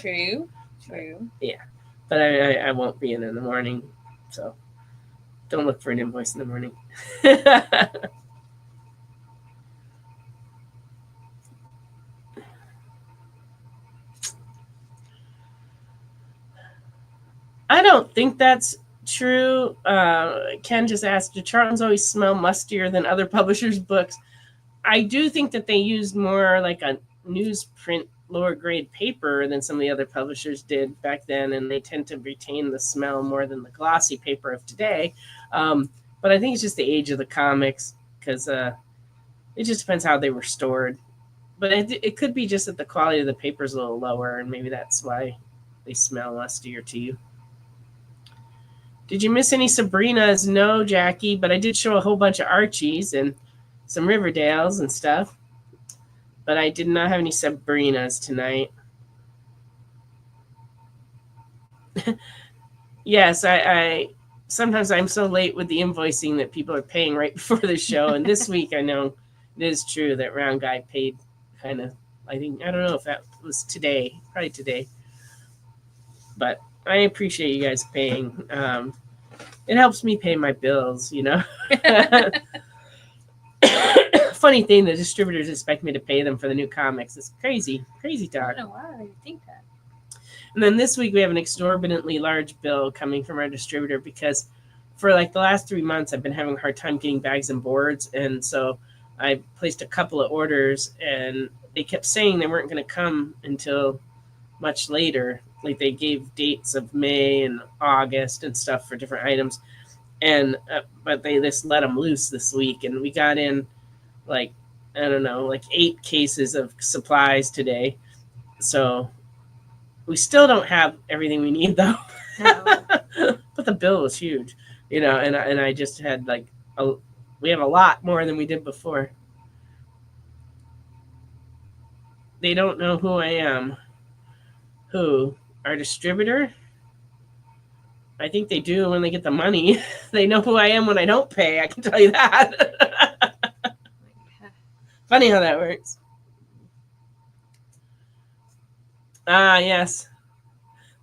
True. But I won't be in the morning, so don't look for an invoice in the morning. I don't think that's true. Ken just asked, do Charlton's always smell mustier than other publishers' books? I do think that they used more like a newsprint lower grade paper than some of the other publishers did back then, and they tend to retain the smell more than the glossy paper of today. But I think it's just the age of the comics, because it just depends how they were stored. But it could be just that the quality of the paper is a little lower, and maybe that's why they smell mustier to you. Did you miss any Sabrinas? No, Jackie, but I did show a whole bunch of Archies and some Riverdales and stuff. But I did not have any Sabrinas tonight. Yes, I sometimes I'm so late with the invoicing that people are paying right before the show. And this week I know it is true that Round Guy paid kind of, I don't know if that was today, probably today. But I appreciate you guys paying. It helps me pay my bills, you know. Funny thing, the distributors expect me to pay them for the new comics. It's crazy talk. I don't know why I didn't think that. And then this week we have an exorbitantly large bill coming from our distributor because for like the last 3 months I've been having a hard time getting bags and boards, and so I placed a couple of orders and they kept saying they weren't going to come until much later. Like they gave dates of May and August and stuff for different items, and but they just let them loose this week, and we got in like 8 cases of supplies today. So we still don't have everything we need though. No. But the bill was huge, you know, and I just had we have a lot more than we did before. They don't know who I am. Who? Our distributor? I think they do when they get the money. They know who I am when I don't pay, I can tell you that. Funny how that works. Yes.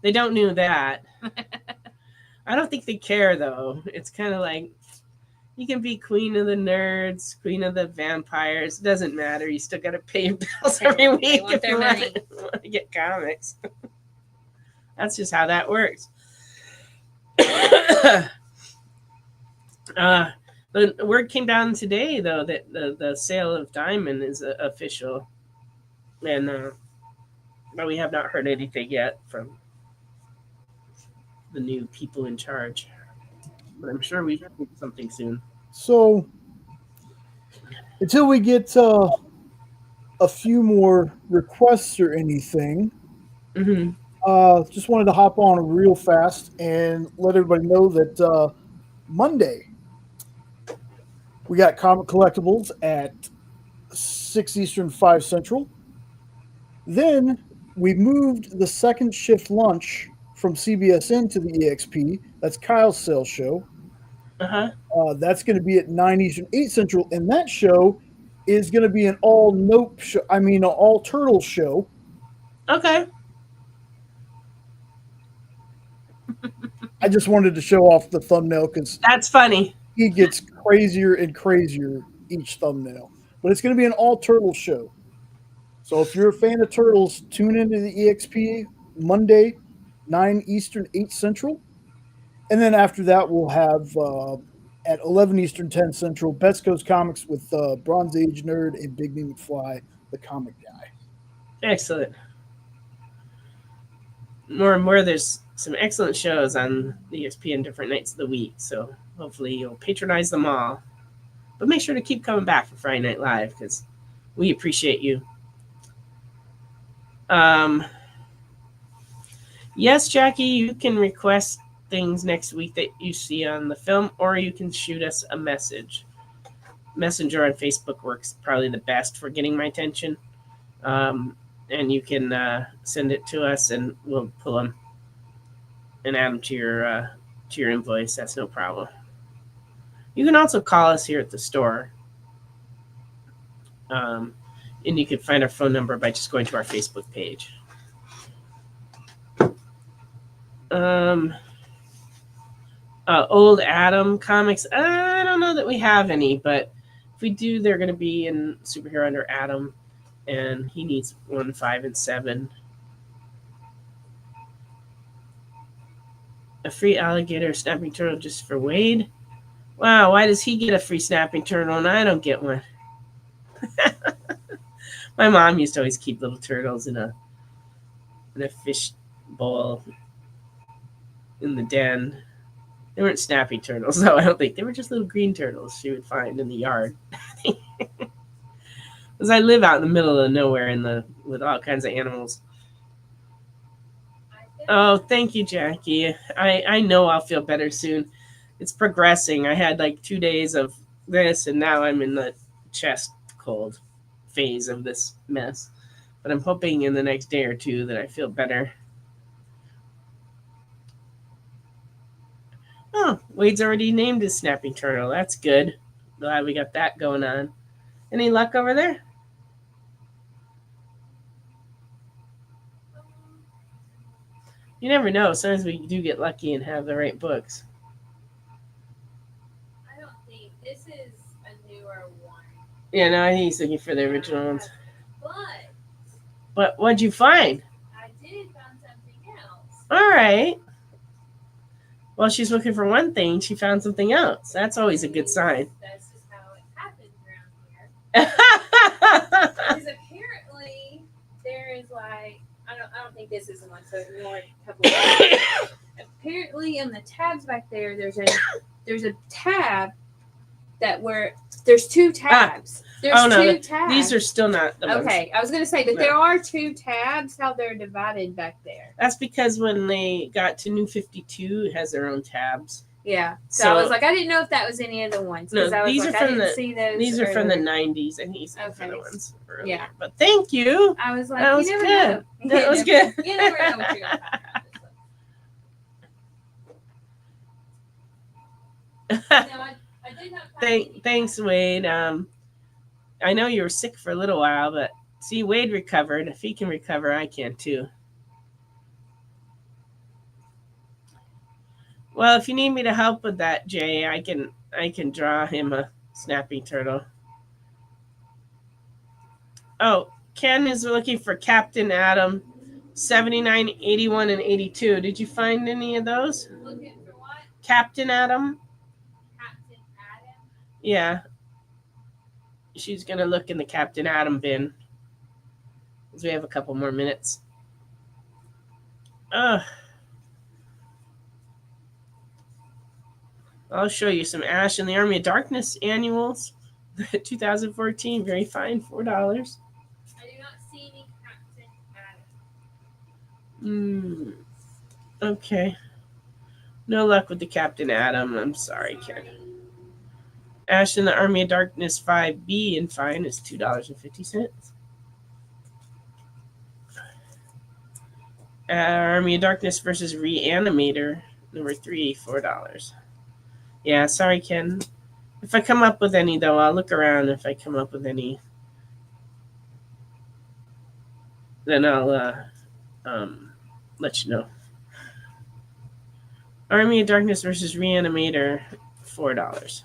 They don't know that. I don't think they care, though. It's kind of like, you can be queen of the nerds, queen of the vampires. It doesn't matter. You still got to pay your bills every week if you want to get comics. That's just how that works. The word came down today, though, that the sale of Diamond is official. And but we have not heard anything yet from the new people in charge. But I'm sure we will get something soon. So, until we get a few more requests or anything, just wanted to hop on real fast and let everybody know that Monday we got Comic Collectibles at 6 Eastern, 5 Central. Then we moved the second shift lunch from CBSN to the EXP. That's Kyle's sales show. That's going to be at 9 Eastern, 8 Central, and that show is going to be an all nope show. I mean, an all turtle show. Okay. I just wanted to show off the thumbnail because that's funny. He gets crazier and crazier each thumbnail, but it's going to be an all turtle show. So if you're a fan of turtles, tune into the EXP Monday, 9 Eastern, 8 Central. And then after that, we'll have at 11 Eastern, 10 Central, Best Coast Comics with Bronze Age Nerd and Big Me McFly, the comic guy. Excellent. More and more, there's some excellent shows on the ESPN different nights of the week. So hopefully you'll patronize them all. But make sure to keep coming back for Friday Night Live because we appreciate you. Yes, Jackie, you can request things next week that you see on the film, or you can shoot us a message. Messenger on Facebook works probably the best for getting my attention. And you can send it to us, and we'll pull them and add them to your invoice. That's no problem. You can also call us here at the store. And you can find our phone number by just going to our Facebook page. Old Adam comics. I don't know that we have any, but if we do, they're going to be in Superhero Under Adam, and he needs 1, 5, and 7. A free alligator snapping turtle just for Wade. Wow, why does he get a free snapping turtle and I don't get one? My mom used to always keep little turtles in a fish bowl in the den. They weren't snapping turtles, though, I don't think. They were just little green turtles she would find in the yard. Because I live out in the middle of nowhere with all kinds of animals. Oh, thank you, Jackie. I know I'll feel better soon. It's progressing. I had like 2 days of this, and now I'm in the chest cold phase of this mess. But I'm hoping in the next day or two that I feel better. Oh, Wade's already named his snapping turtle. That's good. Glad we got that going on. Any luck over there? You never know. Sometimes we do get lucky and have the right books. I don't think this is a newer one. Yeah, no, I think he's looking for the original ones. But But what'd you find? I did find something else. All right. Well, she's looking for one thing. She found something else. That's always a good sign. That's just how it happens around here. Because apparently there is like I don't think this is one, so more a couple of apparently in the tabs back there there's a tab that where there's 2 tabs. There's two tabs. These are still not the ones. Okay, I was going to say that there are 2 tabs, how they're divided back there. That's because when they got to New 52, it has their own tabs. Yeah. So I was like, I didn't know if that was any of the ones. No, I was these like, are from I didn't see those. These are from the 90s, and he's for the ones earlier. Yeah. But thank you. I was like, that was you never good. know. That was good. You never know what you're going to find out. I did not find Thanks, Wade. I know you were sick for a little while, but see, Wade recovered. If he can recover, I can too. Well, if you need me to help with that, Jay, I can draw him a snapping turtle. Oh, Ken is looking for Captain Adam, 79, 81, and 82. Did you find any of those? Looking for what? Captain Adam? Captain Adam? Yeah. She's going to look in the Captain Adam bin. Because we have a couple more minutes. I'll show you some Ash in the Army of Darkness annuals. 2014. Very fine. $4. I do not see any Captain Adam. Okay. No luck with the Captain Adam. I'm sorry, Ken. Ash in the Army of Darkness 5B and fine is $2.50. Army of Darkness versus Reanimator number 3, $4. Yeah, sorry, Ken. If I come up with any, though, I'll look around. If I come up with any, then I'll let you know. Army of Darkness versus Reanimator, $4.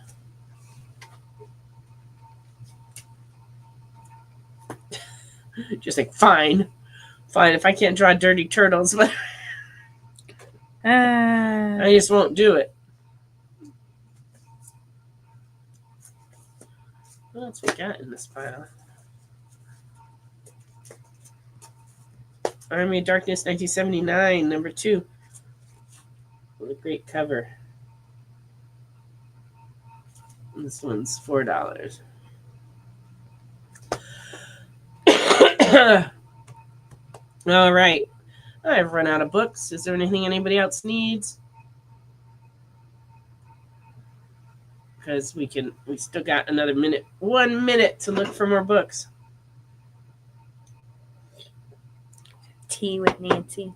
Just like, fine. If I can't draw dirty turtles, but I just won't do it. What else we got in this pile? Army of Darkness 1979, number 2. What a great cover. This one's $4. All right. I've run out of books. Is there anything anybody else needs? Because we still got another minute, 1 minute to look for more books. Tea with Nancy.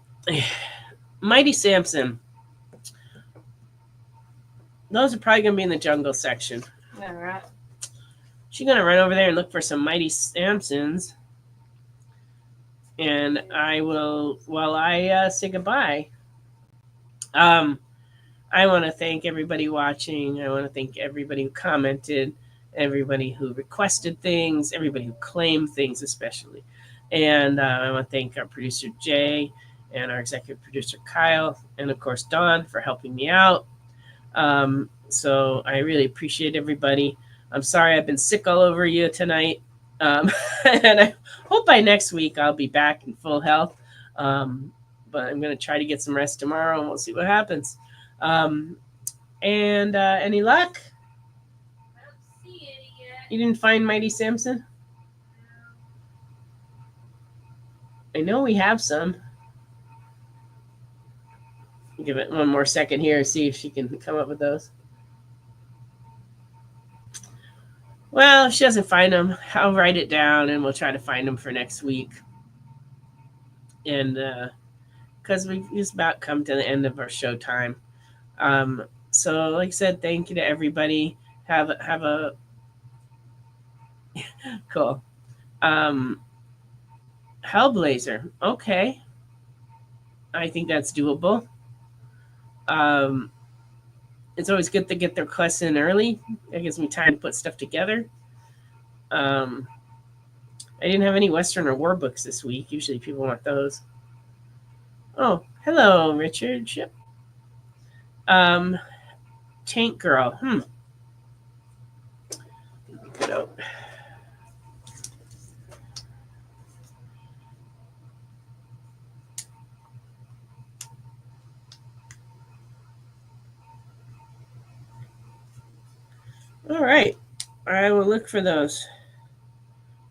Mighty Samson. Those are probably going to be in the jungle section. All right. She's going to run over there and look for some Mighty Samsons. And I will, while I say goodbye, I want to thank everybody watching. I want to thank everybody who commented, everybody who requested things, everybody who claimed things especially. And I want to thank our producer, Jay, and our executive producer, Kyle, and, of course, Dawn for helping me out. So I really appreciate everybody. I'm sorry I've been sick all over you tonight. And I hope by next week I'll be back in full health. But I'm going to try to get some rest tomorrow, and we'll see what happens. And any luck? I don't see any yet. You didn't find Mighty Samson? I know we have some. Give it one more second here, see if she can come up with those. Well, if she doesn't find them, I'll write it down and we'll try to find them for next week. And because we've just about come to the end of our show time. So like I said, thank you to everybody. Have a cool. Hellblazer. Okay. I think that's doable. It's always good to get their requests in early. That gives me time to put stuff together. I didn't have any Western or war books this week. Usually people want those. Oh, hello, Richard. Yep. Tank Girl. Put out. All right. I will look for those.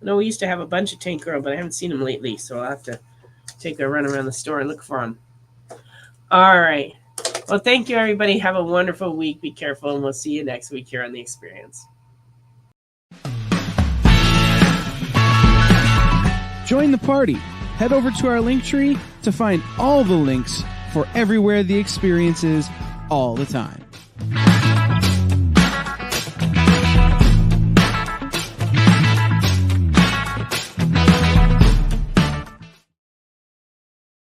I know we used to have a bunch of Tank Girl, but I haven't seen them lately, so I'll have to take a run around the store and look for them. All right. Well, thank you, everybody. Have a wonderful week. Be careful, and we'll see you next week here on The Experience. Join the party. Head over to our link tree to find all the links for everywhere The Experience is all the time.